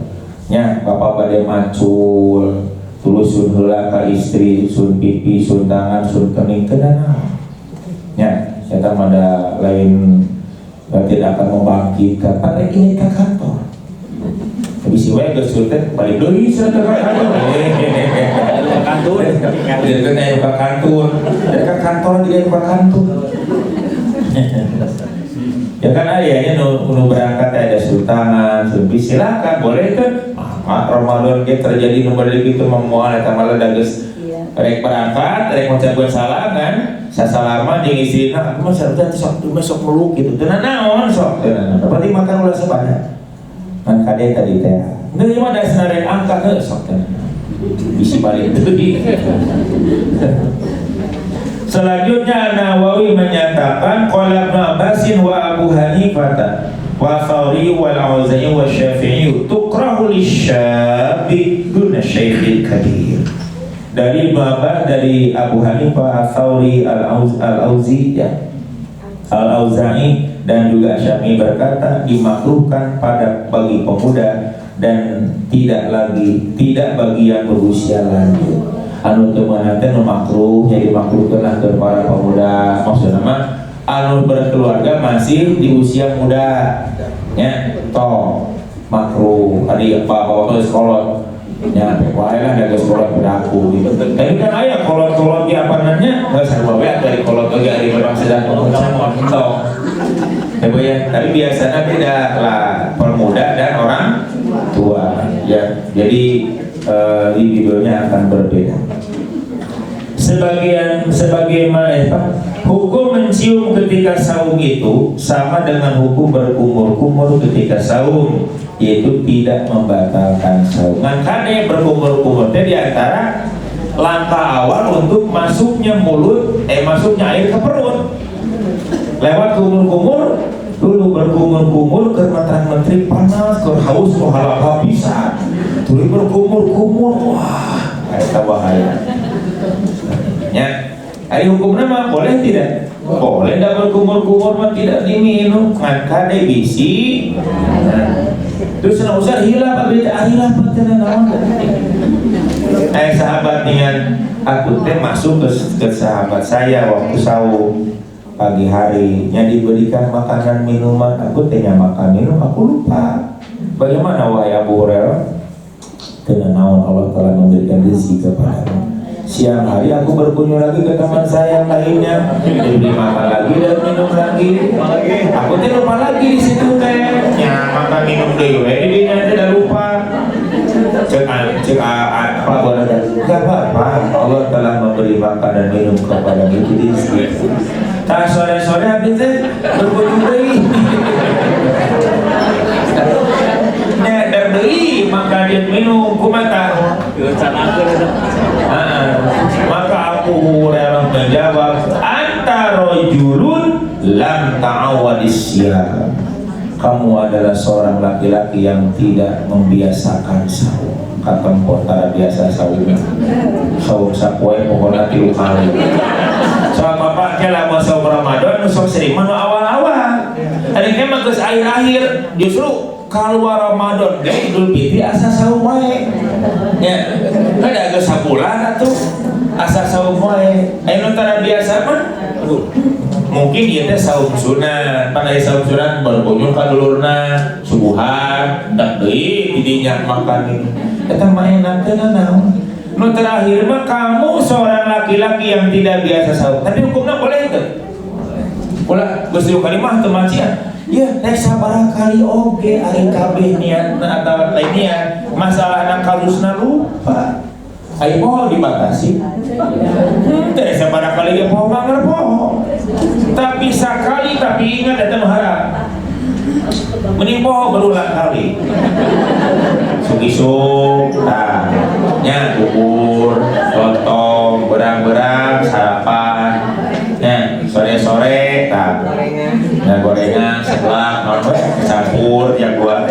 nya bapak bade macul tulus sun heula ka istri, sun pipi, sun tangan, sun kening teu naon nya eta mah lain tidak akan membangkitkan pada ini ke kantor. Tapi si wae geus teh balik deui cenah ka kantor. Kantor, dia kan ayo ka kantor. Dari ka kantor dia ka kantor. Ya kan ayahnya nu berangkat ada sultanan, silakan boleh kan? Ramadan ge terjadi nu bade kitu memoal eta malah dageus rek berangkat rek ngucapkeun salam kan sasalama jeung istrina aku mah sareng sok besok meluk gitu teu naon sok teu naon berarti makan ulah sabana kan kade tadi teh deui mah dasar rek angkat teh sok teh bisi balik deui. Selanjutnya Nawawi menyatakan qala Ibnu Abbasin wa Abu Hanifah wa Thawri wal Auza'i wa Syafi'i tukrahu lisyabi duna syaikhil kabir. Dari Ibnu Abbas, dari Abu Hanifah, Thawri, Al-Auzi ya, Al-Auza'i dan juga Syafi'i berkata dimakruhkan bagi pemuda dan tidak bagi yang berusia lanjut. Anu teu meunang teh nu makruh jadi makruhkeun ke para pemuda maksudna mah anu berkeluarga masih di usia muda nya toh makruh ari bawa ke sekolah nya wae lah ada sekolah berlaku gitu tapi kan aya kolot-kolot di apanannya geus sarua we dari kolot ge ari memang sedang ngomong toh ya tapi biasanya beda lah pemuda dan orang tua ya jadi videonya akan berbeda. Sebagaimana hukum mencium ketika saum itu sama dengan hukum berkumur-kumur ketika saum, yaitu tidak membatalkan saum. Makanya berkumur-kumur di antara langkah awal untuk masuknya air ke perut. Lewat kumur-kumur dulu berkumur-kumur ke menteri panas, ke haus, ke halal habisan. Tuli berkumur-kumur, wah, itu bahaya. Ya, hari hukumnya mah boleh tidak? Boleh, tidak berkumur-kumur mah tidak diminum, maka dia bisi. Terus nak usah hilaf, hilaf betul sahabat dengan aku teh masuk ke sahabat saya waktu saum. Pagi harinya diberikan makanan minuman, aku tanya makan minum, aku lupa. Bagaimana wahai Abu Hurairah? Dengan naon Allah telah memberikan rezeki kepadamu. Siang hari aku berkunjung lagi ke teman saya yang lainnya, diberi makan lagi dan minum lagi. Aku teh lupa lagi di situ teh. Ya makan minum deui we didinya teh dah lupa. Cek apa boleh enggak apa-apa. Allah telah memberi makan dan minum kepada kita di sini. Tak sore-sore habis teh berkunjung deui. Nek deui maka dia minum kumaha? Maka Abu Hurairah menjawab, anta rajulun lam ta'awadis siyam. Kamu adalah seorang laki-laki yang tidak membiasakan saum. Kata mpotara biasa saum sapoe pokoknya 3 kali. Soal bapaknya lama saum Ramadan sok sering manu awal-awal. Tadi kan mah geus akhir-akhir justru keluar Ramadan ge Idul Fitri asa saum wae. Ya, ada geus sabulan atuh asa saum wae. Anu tara biasa mah mungkin ieu teh saum sunat, pada saum sunat berkunjung ka dulurna subuhan, dak deui didinya makan. Eta mah enak teh naon. Nu terakhir mah kamu seorang laki-laki yang tidak biasa saum, tapi hukumnya boleh teu? Ulah geus dieu kalimah teu macian. Ya, nek sabaraha kali oge ari kabeh niatna atawa lain niat, masalahna kalusna lupa. Ai poho dibatasi. Teh sabaraha kali ge poho mangga poho. Tapi sakali tapi ingat eta nu haram. Mending poho berulang kali. Sugisuk, nya bubur, lontong, berang-berang, sarapan. Nya sore-sore, nah gorengan sebelah nonton campur yang gua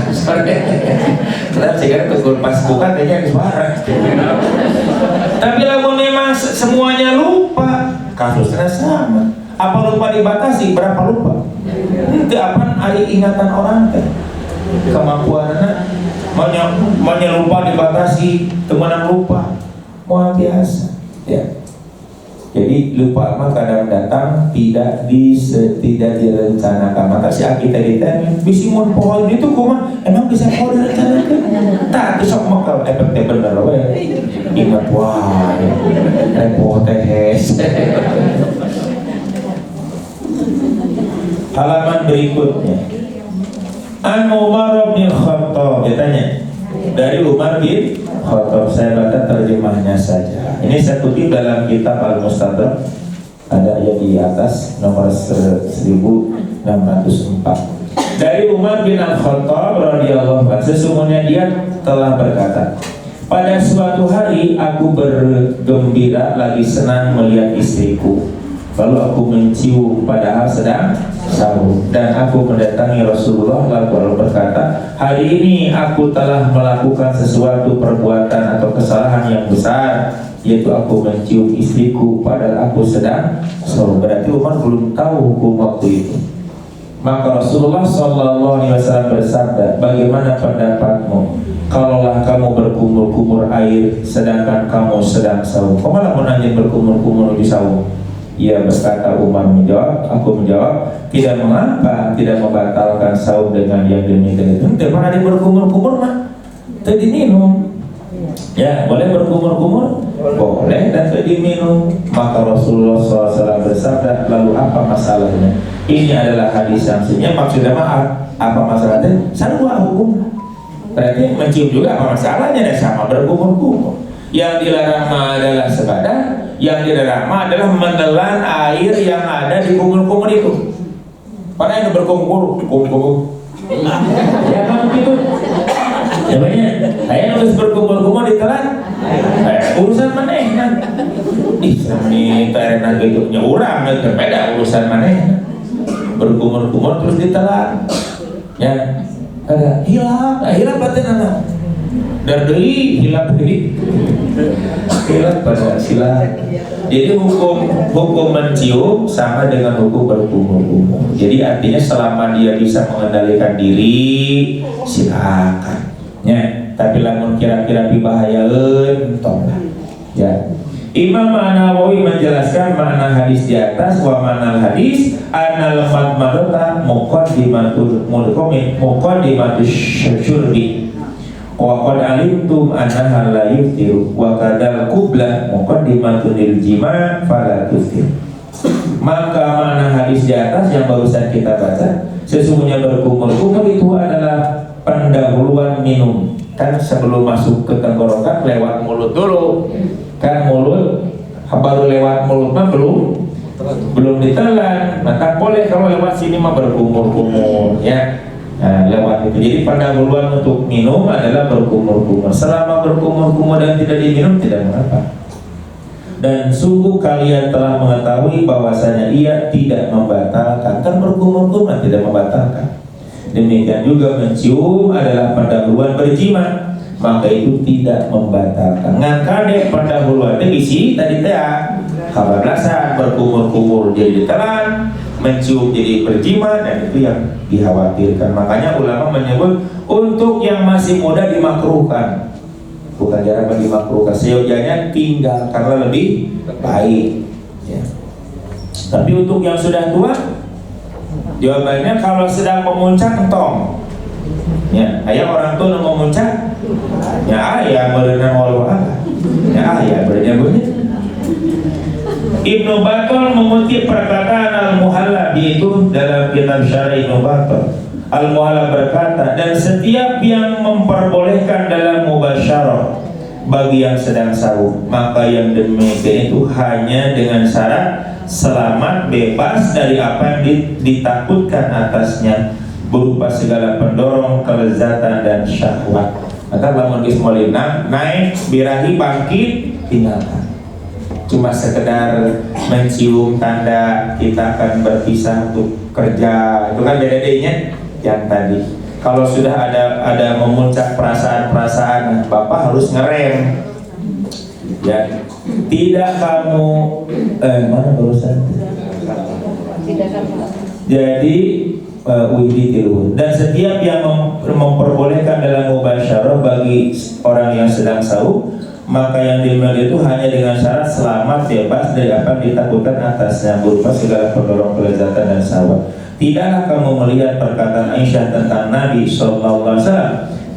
sore kenapa sih kan pas buka kayaknya suara tapi lagu memang semuanya lupa kasusnya sama apa lupa dibatasi berapa lupa itu apa hari ingatan orang teh kemampuannya maunya lupa dibatasi temenan lupa mau biasa ya. Jadi lupa mah kadang datang tidak direncanakan. Maka si Aki tadi bisi mun pohon itu kumaha emang bisa pohon direncanakan. Tah teu sok makal efeknya bener we. Ingat wae. Repot teh. Halaman berikutnya. An Umar bin Khattab ditanya, dari Umar bin Khattab. Saya baca terjemahnya saja. Ini saya kutip dalam kitab Al-Mustadrak, ada ayat di atas nomor 1604. Dari Umar bin Khattab radhiyallahu anhu, sesungguhnya dia telah berkata, pada suatu hari aku bergembira lagi senang melihat istriku. Lalu aku mencium padahal sedang sahur, dan aku mendatangi Rasulullah lalu berkata, hari ini aku telah melakukan sesuatu perbuatan atau kesalahan yang besar, yaitu aku mencium istriku padahal aku sedang sahur. Berarti Umar belum tahu hukum waktu itu. Maka Rasulullah SAW bersabda, bagaimana pendapatmu kalaulah kamu berkumur-kumur air sedangkan kamu sedang sahur? Kau malah menanya berkumur-kumur di sahur? Ia berkata, Umar menjawab, aku menjawab, tidak mengapa, tidak membatalkan sahur dengan yang demikian itu. Tidak ada berkumur-kumur mah, tadi minum. Ya, boleh berkumur-kumur? Boleh, dan tadi minum. Maka Rasulullah SAW bersabda, lalu apa masalahnya? Ini adalah hadis yang sebenarnya maksudnya apa masalahnya? Sama hukum. Berarti mencium juga apa masalahnya, dan sama berkumur-kumur. Yang dilarang adalah sebadan, yang dilarang adalah menelan air yang ada di kumur-kumur itu. Mana yang berkumur? Ya kan begitu. Ya banyak. Saya nulis berkumur-kumur ditelan. Urusan mana kan? Ini terena hidupnya orang, berbeda urusan mana. Berkumur-kumur terus ditelan. Ya, ada hilap batin anak. Dari hilap pada sila. Jadi hukum mencium sama dengan hukum berkumur-kumur. Jadi artinya selama dia bisa mengendalikan diri, silakan. Ya, tapi lamun kira-kira bibahayaeun tong. Ya. Imam An-Nawawi menjelaskan makna hadis di atas. Wa makna hadis anal madmadata muqaddimatul mulqami muqaddimatus syurbi. Wa qad alimtum annaha la yuftiru wa kadal qublah muqaddimatun lil jima' fala tuftir. Maka makna hadis di atas yang barusan kita baca, sesungguhnya berkumur-kumur itu adalah pendahuluan minum. Kan sebelum masuk ke tenggorokan lewat mulut dulu. Kan mulut baru lewat mulut mah belum ditelan. Maka boleh kalau lewat sini mah berkumur-kumur ya. Nah, lewat itu. Jadi pendahuluan untuk minum adalah berkumur-kumur. Selama berkumur-kumur dan tidak diminum tidak mengapa. Dan sungguh kalian telah mengetahui bahwasanya ia tidak membatalkan. Kan berkumur-kumur tidak membatalkan. Demikian juga mencium adalah pendahuluan berjima, maka itu tidak membatalkan. Ngakade pendahuluan bisi tadi teh kabablasan berkumur-kumur jadi ditelan, mencium jadi berjima, dan itu yang dikhawatirkan. Makanya ulama menyebut untuk yang masih muda dimakruhkan, bukan jarang dimakruhkan, seyogianya tinggal karena lebih baik ya. Tapi untuk yang sudah tua, jawabannya kalau sedang memuncak entong ya, ayah orang tua mau memuncak ya, ayah berenang walau ya, ayah berenang. Ibnu Battal mengutip perkataan Al-Muhalla itu dalam kitab Syarah Ibnu Battal. Al-Muhalla berkata, dan setiap yang memperbolehkan dalam mubasyarah bagi yang sedang sahur, maka yang demikian itu hanya dengan syarat selamat bebas dari apa yang ditakutkan atasnya berupa segala pendorong kelezatan dan syahwat. Maka lamun geus mulai naik birahi bangkit tinggalkan. Cuma sekedar mencium tanda kita akan berpisah untuk kerja, itu kan beda-bedanya yang tadi. Kalau sudah ada memuncak perasaan-perasaan, Bapak harus ngerem. Ya, tidak kamu mana barusan? Jadi dan setiap yang memperbolehkan dalam mubasyarah bagi orang yang sedang sahur, maka yang dimiliki itu hanya dengan syarat selamat bebas dari apa yang ditakutkan atasnya berupa segala pendorong kelezatan dan syahwat. Tidaklah kamu melihat perkataan Aisyah tentang Nabi SAW,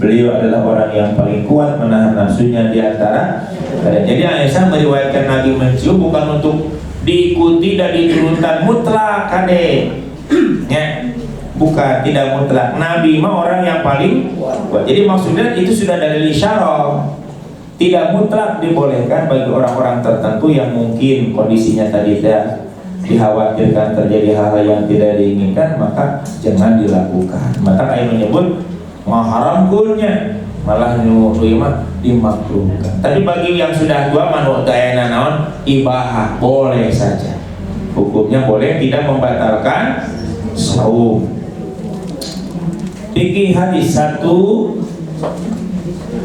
beliau adalah orang yang paling kuat menahan nafsunya di antara. Jadi Aisyah meriwayatkan Nabi mencium bukan untuk diikuti dan diturunkan mutlak kade. Ya. Bukan, tidak mutlak. Nabi mah orang yang paling kuat. Jadi maksudnya itu sudah dalil isyarah. Tidak mutlak dibolehkan bagi orang-orang tertentu yang mungkin kondisinya tadi tidak dikhawatirkan terjadi hal-hal yang tidak diinginkan, maka jangan dilakukan. Maka kayak menyebut mengharamkannya, malah mah dimakruhkan. Tapi bagi yang sudah tua manut dayana naon ibahah, boleh saja. Hukumnya boleh, tidak membatalkan saum. Fikih hadis 1,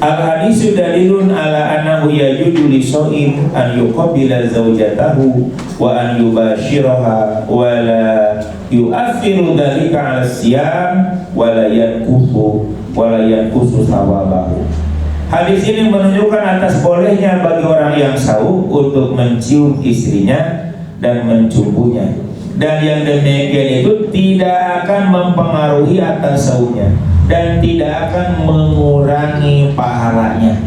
al-hadisu dalilun ala annahu yajudu li shaim an yuqabila zawjatahu wa an yubashiraha wa la yu'athiru dhalika 'ala siyam wa la yanqusu thawabahu. Hadis ini menunjukkan atas bolehnya bagi orang yang saum untuk mencium istrinya dan mencumbunya, dan yang demikian itu tidak akan mempengaruhi atas saumnya dan tidak akan mengurangi pahalanya.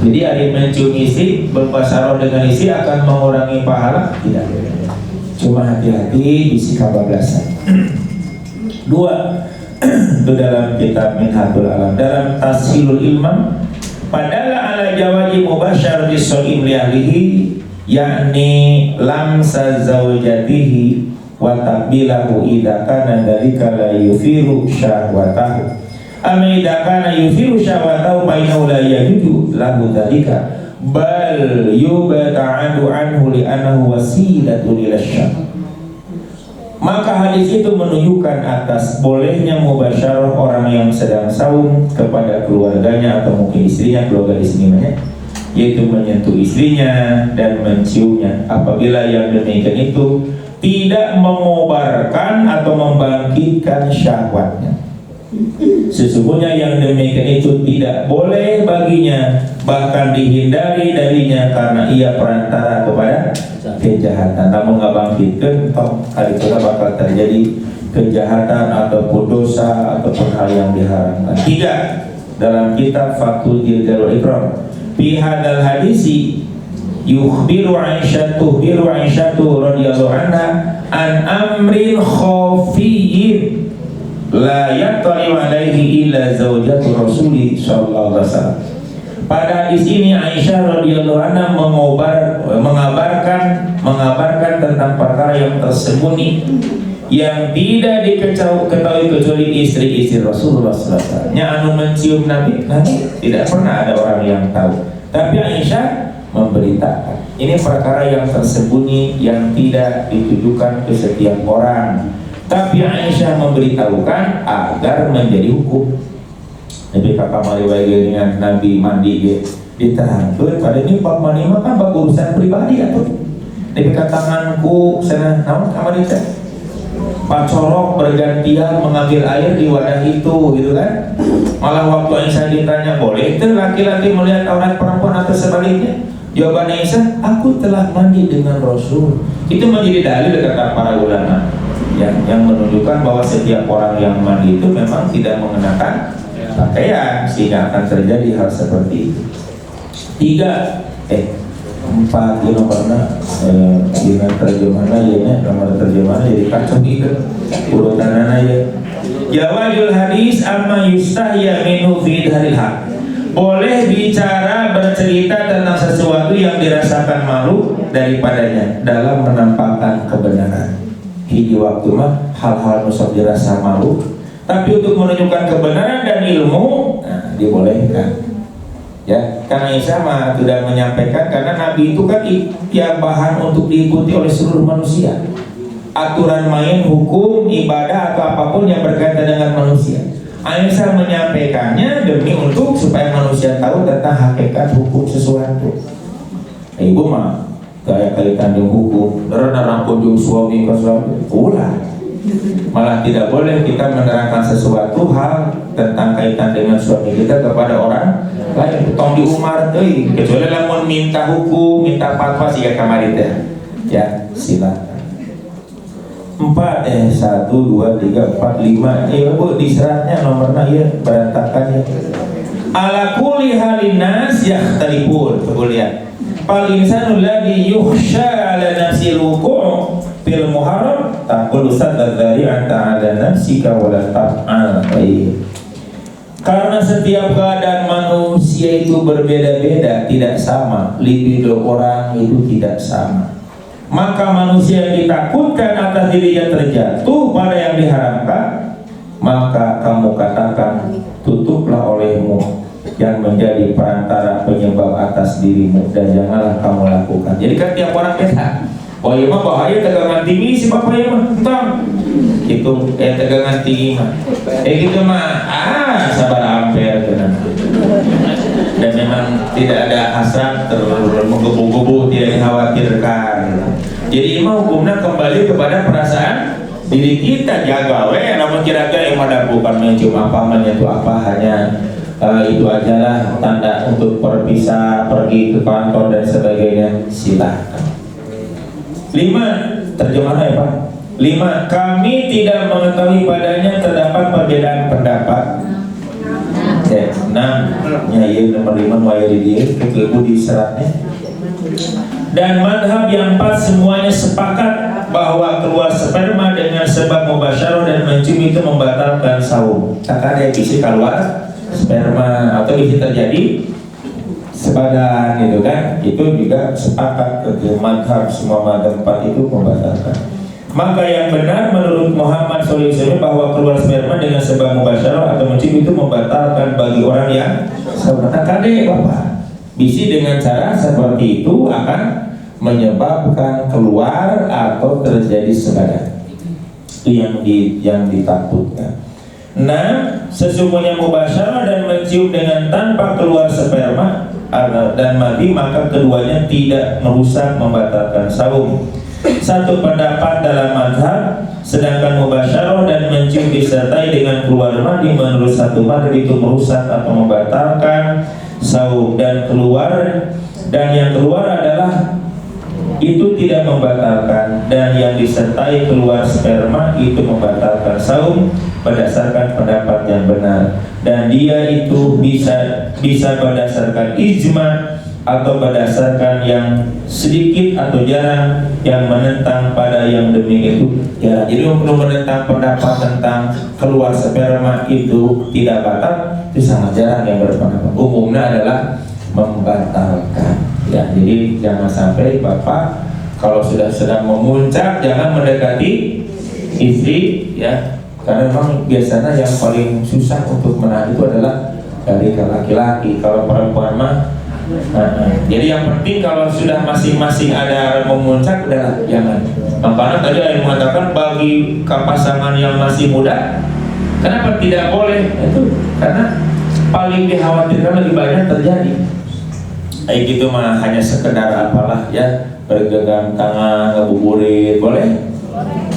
Jadi ada mencium istri, berpasaroh dengan istri akan mengurangi pahala? Tidak. Cuma hati-hati bisi kabablasan. 2, itu dalam kitab Minhatul Alam, dalam Tashilul Ilmam, padahal ala jawaji mubasyarati shaim li ahlihi, yakni lamsa zaujatihi wa taqbilahu idza kana dzalika la yufiru syahwatahu. Amma idza kana yufiru syahwatahu fa innahu la yajuzu lahu dzalika bal yubta'adu anhu li annahu wasilatun ila syahwat. Maka hadis itu menunjukkan atas bolehnya mubasyarah orang yang sedang saum kepada keluarganya atau mungkin istrinya, keluarga istrinya, yaitu menyentuh istrinya dan menciumnya, apabila yang demikian itu tidak mengobarkan atau membangkitkan syahwatnya. Sesungguhnya yang demikian itu tidak boleh baginya, bahkan dihindari darinya, karena ia perantara kepada kejahatan. Namun nggak bangkitkan, kali itu bakal terjadi kejahatan ataupun dosa ataupun hal yang diharamkan. 3, dalam kitab Fathul Jildarul Ikram, fi hadzal hadisi yukhbiru Aisyatu radhiyallahu anha an amrin khafiyyin la yattali alaihi illa zaujatu Rasuli sallallahu alaihi wasallam. Pada hadis ini Aisyah radhiyallahu anha mengabarkan tentang perkara yang tersembunyi yang tidak diketahui kecuali istri-istri Rasulullah sallallahu alaihi wasallam. Nya anu mencium Nabi tidak pernah ada orang yang tahu. Tapi Aisyah memberitakan. Ini perkara yang tersembunyi yang tidak ditujukan ke setiap orang. Tapi Aisyah memberitahukan agar menjadi hukum. Nabi kakak maliwai dengan Nabi mandi diterangkan pada ini bab mandi kan bab urusan pribadi atau Nabi katanganku sana namun kamar itu pacorok bergantian mengambil air di wadah itu gitu kan. Malah waktu Aisyah ditanya boleh itu laki-laki melihat aurat perempuan atau sebaliknya, jawaban Aisyah, aku telah mandi dengan Rasul. Itu menjadi dalil kata para ulama yang menunjukkan bahwa setiap orang yang mandi itu memang tidak mengenakan pakaian, sehingga akan terjadi hal seperti itu. 4 ini nomornya dengan terjemahannya ya, nomor terjemahannya jadi kacau gitu urutannya ya. Jawabul hadis amma yustahya minhu fi dharil haq. Boleh bicara bercerita tentang sesuatu yang dirasakan malu daripadanya dalam menampakkan kebenaran. Hiji waktu mah hal-hal nusok dirasa malu, tapi untuk menunjukkan kebenaran dan ilmu, dibolehkan. Ya, karena Aisyah mah sudah menyampaikan, karena Nabi itu kan yang bahan untuk diikuti oleh seluruh manusia. Aturan main, hukum, ibadah atau apapun yang berkaitan dengan manusia. Aisyah menyampaikannya demi untuk supaya manusia tahu tentang hakikat hukum sesuatu. Ibu mah kayak kaitan dengan hukum, karena kunjung suami ke suami, malah tidak boleh kita menerangkan sesuatu hal tentang kaitan dengan suami kita kepada orang lain. Tong di Umar teh, kecuali lamun minta hukum, minta fatwa siga kamari teh. Ya, silakan. 1, 2, 3, 4, 5. Bu di seratnya nomornya ya berantakan ya. Ala kulli halin nas yahtalifun. Coba lihat. Fal insanu alladhi yukhsha ala nafsil wuqu' fil muharram taqul sadadzari'ata 'ala nafsika wa la taf'al khair. Karena setiap keadaan manusia itu berbeda-beda, tidak sama, libido orang itu tidak sama. Maka manusia yang ditakutkan atas dirinya terjatuh pada yang diharamkan, maka kamu katakan, tutuplah olehmu yang menjadi perantara penyebab atas dirimu, dan janganlah kamu lakukan. Jadi kan tiap orang beda. Oh iya mah bahaya tegangan tinggi si bapak ya mah, entah itu tegangan tinggi mah, gitu mah, sabar ampere tenan. Dan memang tidak ada hasrat menggebu-gebu, tidak dikhawatirkan. Jadi mah hukumnya kembali kepada perasaan diri kita, jaga we, namun kira-kira yang ada bukan mencium apa, menyentuh apa, hanya itu ajalah tanda untuk berpisah, pergi ke kantor dan sebagainya, silakan. 5. Terjemahannya Pak. 5. Kami tidak mengetahui padanya terdapat perbedaan pendapat. 6. Ya, nomor 5 wayridiyah kekebu di seratnya. Dan madhab yang 4 semuanya sepakat bahwa keluar sperma dengan sebab mubasyarah dan mencium itu membatalkan saum. Kakak ada bisa keluar sperma atau bisa terjadi sebadan gitu kan, itu juga sepakat ke madhab, semua madhab 4 itu membatalkan. Maka yang benar menurut Muhammad SAW bahwa keluar sperma dengan sebab mubasyarah atau mencium itu membatalkan bagi orang yang sebenarnya kade bapak. Bisi dengan cara seperti itu akan menyebabkan keluar atau terjadi sebadan. Itu yang ditakutkan. Nah, sesungguhnya mubasyarah dan mencium dengan tanpa keluar sperma dan madi, maka keduanya tidak merusak membatalkan saum. Satu pendapat dalam mazhab, sedangkan mubasyarah dan mencium disertai dengan keluar madi menurut satu mazhab itu merusak atau membatalkan saum, dan yang keluar adalah itu tidak membatalkan, dan yang disertai keluar sperma itu membatalkan saum berdasarkan pendapat yang benar, dan dia itu bisa berdasarkan ijma atau berdasarkan yang sedikit atau jarang yang menentang pada yang demi itu jarang. Jadi untuk menentang pendapat tentang keluar sperma itu tidak batal itu sangat jarang yang berpendapat. Umumnya adalah membatalkan. Ya, jadi jangan sampai bapak kalau sudah sedang memuncak jangan mendekati istri ya, karena memang biasanya yang paling susah untuk menahan itu adalah dari laki-laki. Kalau perempuan mah jadi yang penting kalau sudah masing-masing ada memuncak udahlah jangan. Makanya tadi yang mengatakan bagi pasangan yang masih muda kenapa tidak boleh, itu karena paling dikhawatirkan lebih banyak terjadi. Kayak gitu mah hanya sekedar apalah ya, bergenggam tangan, ngabuburit boleh,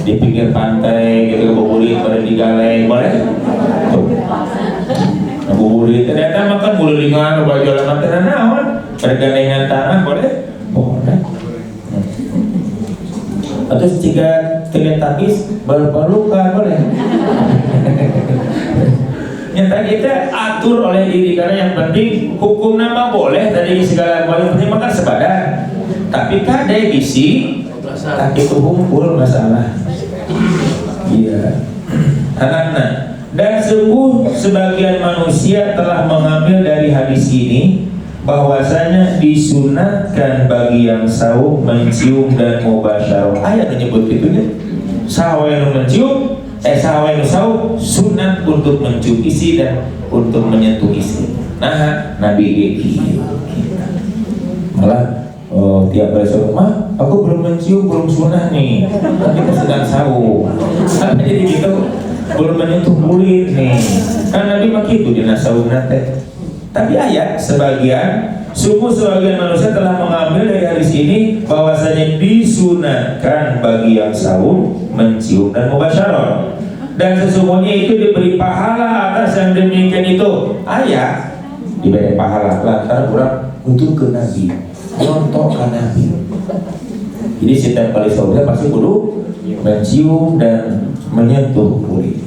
di pinggir pantai gitu ngabuburit, pada digaleng boleh tuh ngabuburit. Ternyata makan gulingan baju alamat naon, bergandengan tangan boleh atau jika teletabis berpelukan boleh. Yang tadi kita atur oleh diri, karena yang penting hukum nama boleh tadi segala yang penting makan sebadan, tapi kadai bisi kaki itu kumpul masalah. Iya anak-anak. Dan sungguh sebagian manusia telah mengambil dari hadis ini bahwasanya disunatkan bagi yang saum mencium dan mubasyarah. Ayat menyebut itunya sawa yang mencium sawa yang saum sunat untuk mencium isi dan untuk menyentuh isi. Nah Nabi malah tiap kali saum mah aku belum mencium, belum sunat nih, kita sedang saum. Jadi gitu belum menyentuh kulit nih, kan Nabi mah gitu dina saum nate. Tapi ayat sungguh sebagian manusia telah mengambil dari hadis ini bahwasanya disunatkan bagi yang saum mencium dan mubasyarah, dan sesungguhnya itu diberi pahala atas yang demikian itu. Ayat diberi pahala lantaran kurang untuk ke Nabi, contoh ke Nabi. Jadi setiap kali saum pasti kudu mencium dan menyentuh kulit,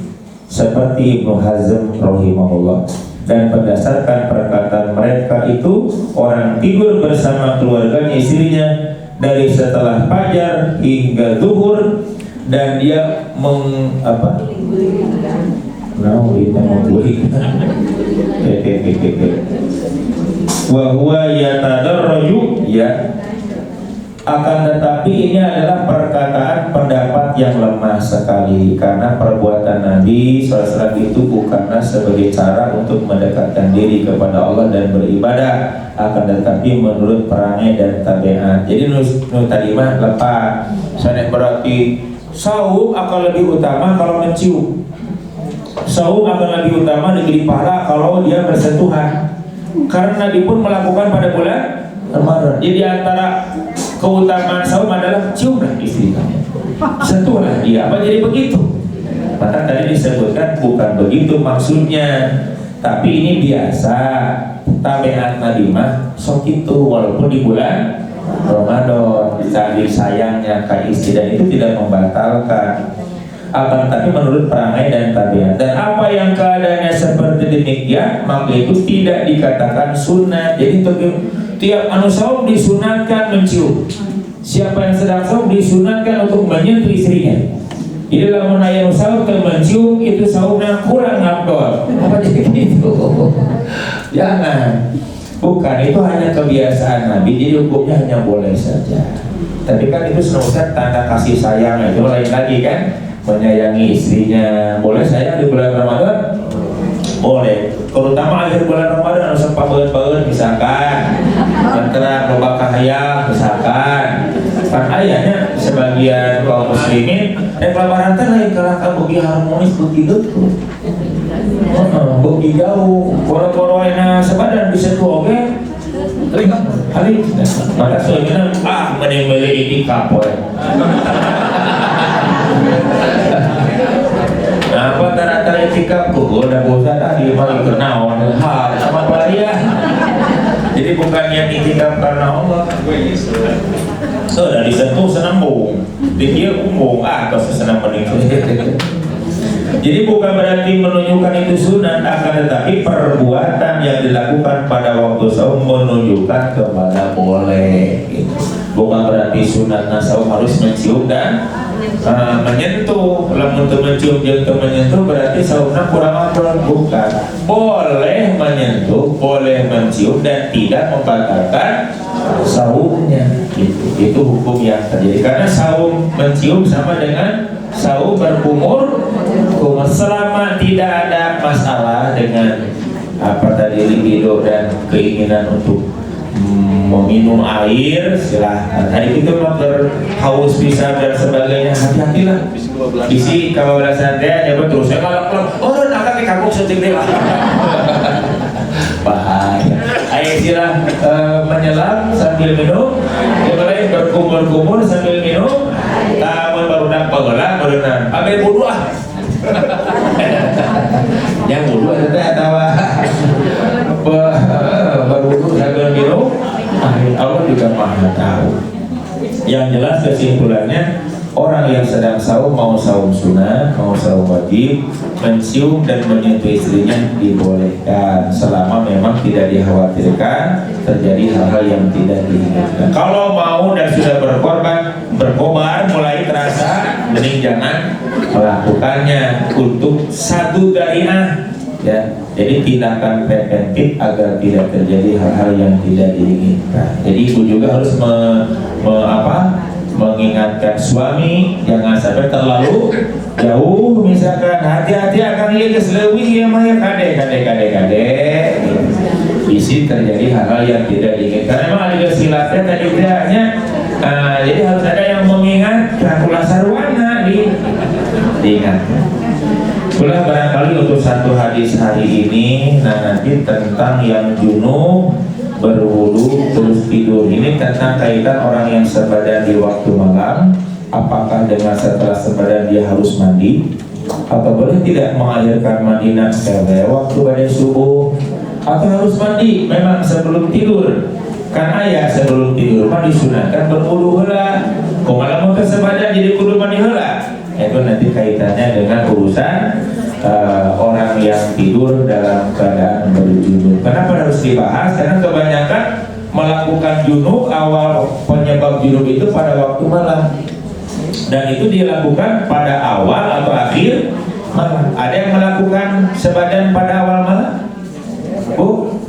seperti Ibnu Hazm rahimahullah. Dan berdasarkan perkataan mereka itu orang tidur bersama keluarganya istrinya dari setelah fajar hingga zuhur, dan dia wa huwa yatadarraju, ya, akan tetapi ini adalah perkataan pendapat yang lemah sekali, karena perbuatan Nabi SAW itu bukanlah sebagai cara untuk mendekatkan diri kepada Allah dan beribadah, akan tetapi menurut perangai dan tabiat. Jadi tadi mah lepas sana, berarti saum akan lebih utama kalau mencium, saum akan lebih utama diberi pahala kalau dia bersentuhan, karena Nabi pun melakukan pada bulan Ramadan. Jadi antara keutamaan saum adalah ciumlah istri kamu, sentuhlah dia, apa jadi begitu? Maka tadi disebutkan bukan begitu maksudnya, tapi ini biasa tabiat Nabi mah sok itu, walaupun di bulan Ramadan dicari sayangnya ke istri, dan itu tidak membatalkan, akan tetapi menurut perangai dan tabiat. Dan apa yang keadaannya seperti demikian, maka itu tidak dikatakan sunnah. Jadi tiap anu saum disunatkan mencium. Siapa yang sedang saum disunatkan untuk menyentuh istrinya. Jadi lamun aya saum ke mencium, itu saumnya kurang afdol. Apa jadi gitu? Jangan. Bukan, itu hanya kebiasaan Nabi, jadi hukumnya hanya boleh saja. Tapi kan itu sebenarnya tanda kasih sayang, itu lain lagi kan, menyayangi istrinya. Boleh sayang di bulan Ramadan? Boleh, terutama akhir bulan Ramadan harus sempat banget misalkan antara loba kahayang misalkan, kan ayahnya sebagian kaum muslimin lebaran teh lain kalahkan bagi harmonis begitu tuh, bagi jauh koro-koro enak sebadan bisa tuh oke hari maka soalnya mending beli itikaf we. Nah, apa tara-tara itikaf ku udah bosan tadi malah kenaon hal sama bahaya. Jadi bukannya itikaf karena Allah. So, dari sentuh senembung, dia umbung atau sesenam meninggal. Jadi bukan berarti menunjukkan itu sunat, akan tetapi perbuatan yang dilakukan pada waktu saum menunjukkan kepada boleh. Bukan berarti sunat saum harus mencium dan menyentuh. Lamun teu mencium jeung teu menyentuh berarti saumna kurang afdal. Bukan. Boleh menyentuh, boleh mencium dan tidak membatalkan saumnya. Itu hukum yang terjadi. Karena saum mencium sama dengan saum berkumur. Selama tidak ada masalah dengan apa tadi libido dan keinginan untuk meminum air, silahkan. Tadi itu haus bisa dan sebagainya, hati-hatilah. Bisi kalau udah santai ya betul. Saya kalau nak ke kampung syuting deh. Bahaya. Ayo sila menyelam sambil minum, yang lain berkumur-kumur sambil minum. Tamun baru nak pengelah berenang. Ambil wudu yang wudu atau berwudu sambil minum. Allah juga maha tahu. Yang jelas kesimpulannya, orang yang sedang saum, mau saum sunat, mau saum wajib, mencium dan menyentuh istrinya dibolehkan, selama memang tidak dikhawatirkan terjadi hal-hal yang tidak diinginkan. Kalau mau dan sudah berkobar mulai terasa, mending jangan melakukannya untuk satu dariah. Ya, jadi tindakan preventif agar tidak terjadi hal-hal yang tidak diinginkan. Jadi ibu juga harus mengingatkan suami jangan sampai terlalu jauh, misalkan hati-hati akan ia keselewih ya mah ya kade. Isi terjadi hal-hal yang tidak diinginkan. Memang ada silapnya tadi tidaknya. Jadi harus ada yang mengingatkan ulah sarwana diingatkan. Itulah barangkali untuk satu hadis hari ini. Nah, nanti tentang yang junub berwudu terus tidur, ini tentang kaitan orang yang sebadan di waktu malam. Apakah dengan setelah sebadan dia harus mandi, atau boleh tidak mengakhirkan mandi sampai waktu badai subuh, atau harus mandi memang sebelum tidur? Kan ayah sebelum tidur mandi sunatkan berwudu heula. Kok malah mau sebadan jadi kudu mandi heula? Itu nanti kaitannya dengan urusan orang yang tidur dalam keadaan berjunub. Kenapa harus dibahas? Karena kebanyakan melakukan junub, awal penyebab junub itu pada waktu malam, dan itu dilakukan pada awal atau akhir malam. Ada yang melakukan sebadan pada awal malam? Bu,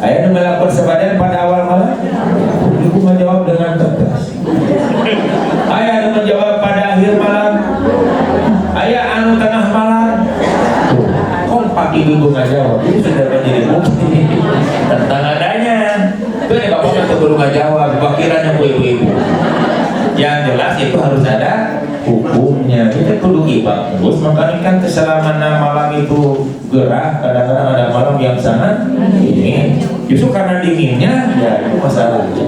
ada yang melakukan sebadan pada awal malam? Ibu menjawab dengan tegas. Ayah yang menjawab pada akhir malam. Ayah anu tengah malam. Kompak ibu nggak jawab. Itu sudah menjadi bukti tentang adanya. Itu ya bapak yang perlu nggak jawab. Bakirannya ibu-ibu. Yang jelas itu harus ada hukumnya. Kita kudu ibang terus. Makanya kan keselamatan malam itu gerah. Kadang-kadang ada malam yang sangat dingin. Justru karena dinginnya, ya itu masalahnya.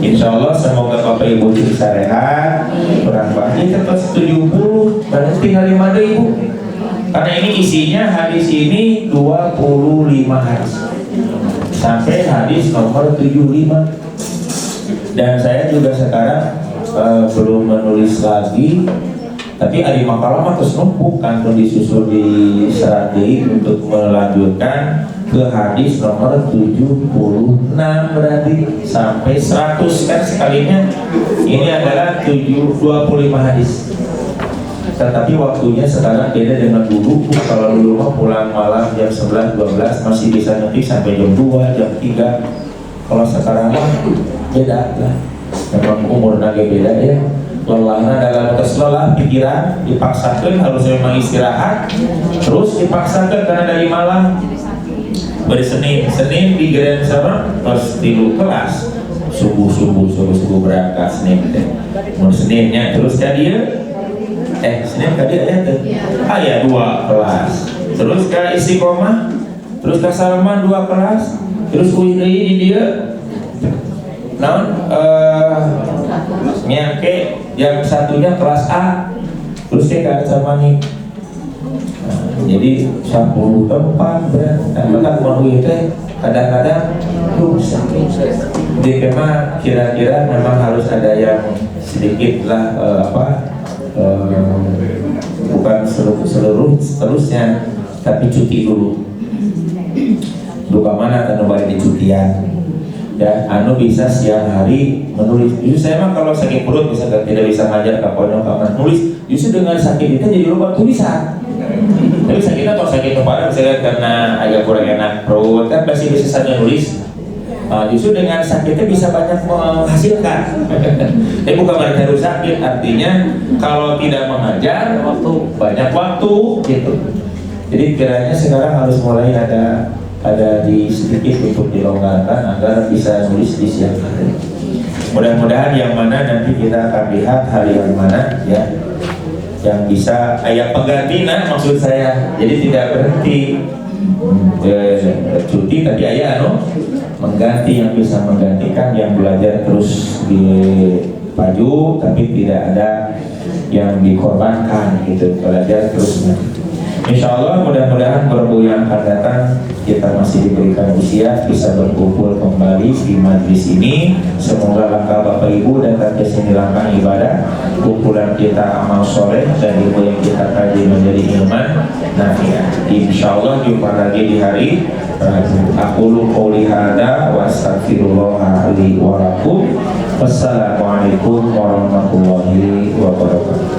Insya Allah semoga bapak ibu bisa rehat. Kurang banyak tetap 70. Berarti tinggal 5 deh ibu. Karena ini isinya hadis ini 25 hadis sampai hadis nomor 75. Dan saya juga sekarang belum menulis lagi, tapi ada makalah mah terus numpuk kan disusul di serat deui untuk melanjutkan ke hadis nomor 76, berarti sampai 100 kan sekalinya. Ini adalah 25 hadis. Tetapi waktunya sekarang beda dengan dulu. Kalau dulu mah pulang malam jam 11-12 masih bisa nyetik sampai jam 2, jam 3. Kalau sekarang mah beda lah. Memang umur naga beda ya. Lelahnya dalam lelah pikiran dipaksakan harus memang istirahat. Terus dipaksakan karena dari malam. Bari Senin di Grand Serang terus tilu kelas. Subuh berangkat Senin teh. Mun Seninnya terus jadi Senin tadi ada ayat 2 kelas, terus ke Istiqomah, terus ke Salman 2 kelas, terus uih di dia nyangke yang satunya kelas A, terus ke Salman jadi 10 tempat kan mau teh kadang-kadang jadi memang kira-kira memang harus ada yang sedikit lah bukan seterusnya, tapi cuti dulu. Duka mana kan balik di cutian ya, anu bisa siang hari menulis. Justru saya mah kalau sakit perut misalkan tidak bisa ngajar kapan nulis, justru dengan sakit itu jadi lupa tulisan. Tapi sakitnya atau sakit kepala misalkan karena agak kurang enak perut kan pasti bisa saja nulis. Justru dengan sakitnya bisa banyak menghasilkan. Tapi bukan berarti harus sakit. Artinya kalau tidak mengajar banyak waktu gitu. Jadi kiranya sekarang harus mulai ada di sedikit untuk dilonggarkan agar bisa nulis di siang hari. Mudah-mudahan yang mana nanti kita akan lihat hari yang mana ya, yang bisa ayat penggantinya maksud saya. Jadi tidak berhenti cuti tadi ayat mengganti, yang bisa menggantikan, yang belajar terus di paju tapi tidak ada yang dikorbankan gitu, belajar terus. Insya Allah mudah-mudahan berbu yang akan datang kita masih diberikan usia bisa berkumpul kembali di majlis ini. Semoga langkah Bapak Ibu datang ke sini langkah ibadah, kumpulan kita amal soleh dan ilmu yang kita kaji menjadi ilman. Nah ya, insya Allah jumpa lagi di hari Aqulu qouli hadza wa astaghfirullah li wa lakum. Wassalamualaikum warahmatullahi wabarakatuh.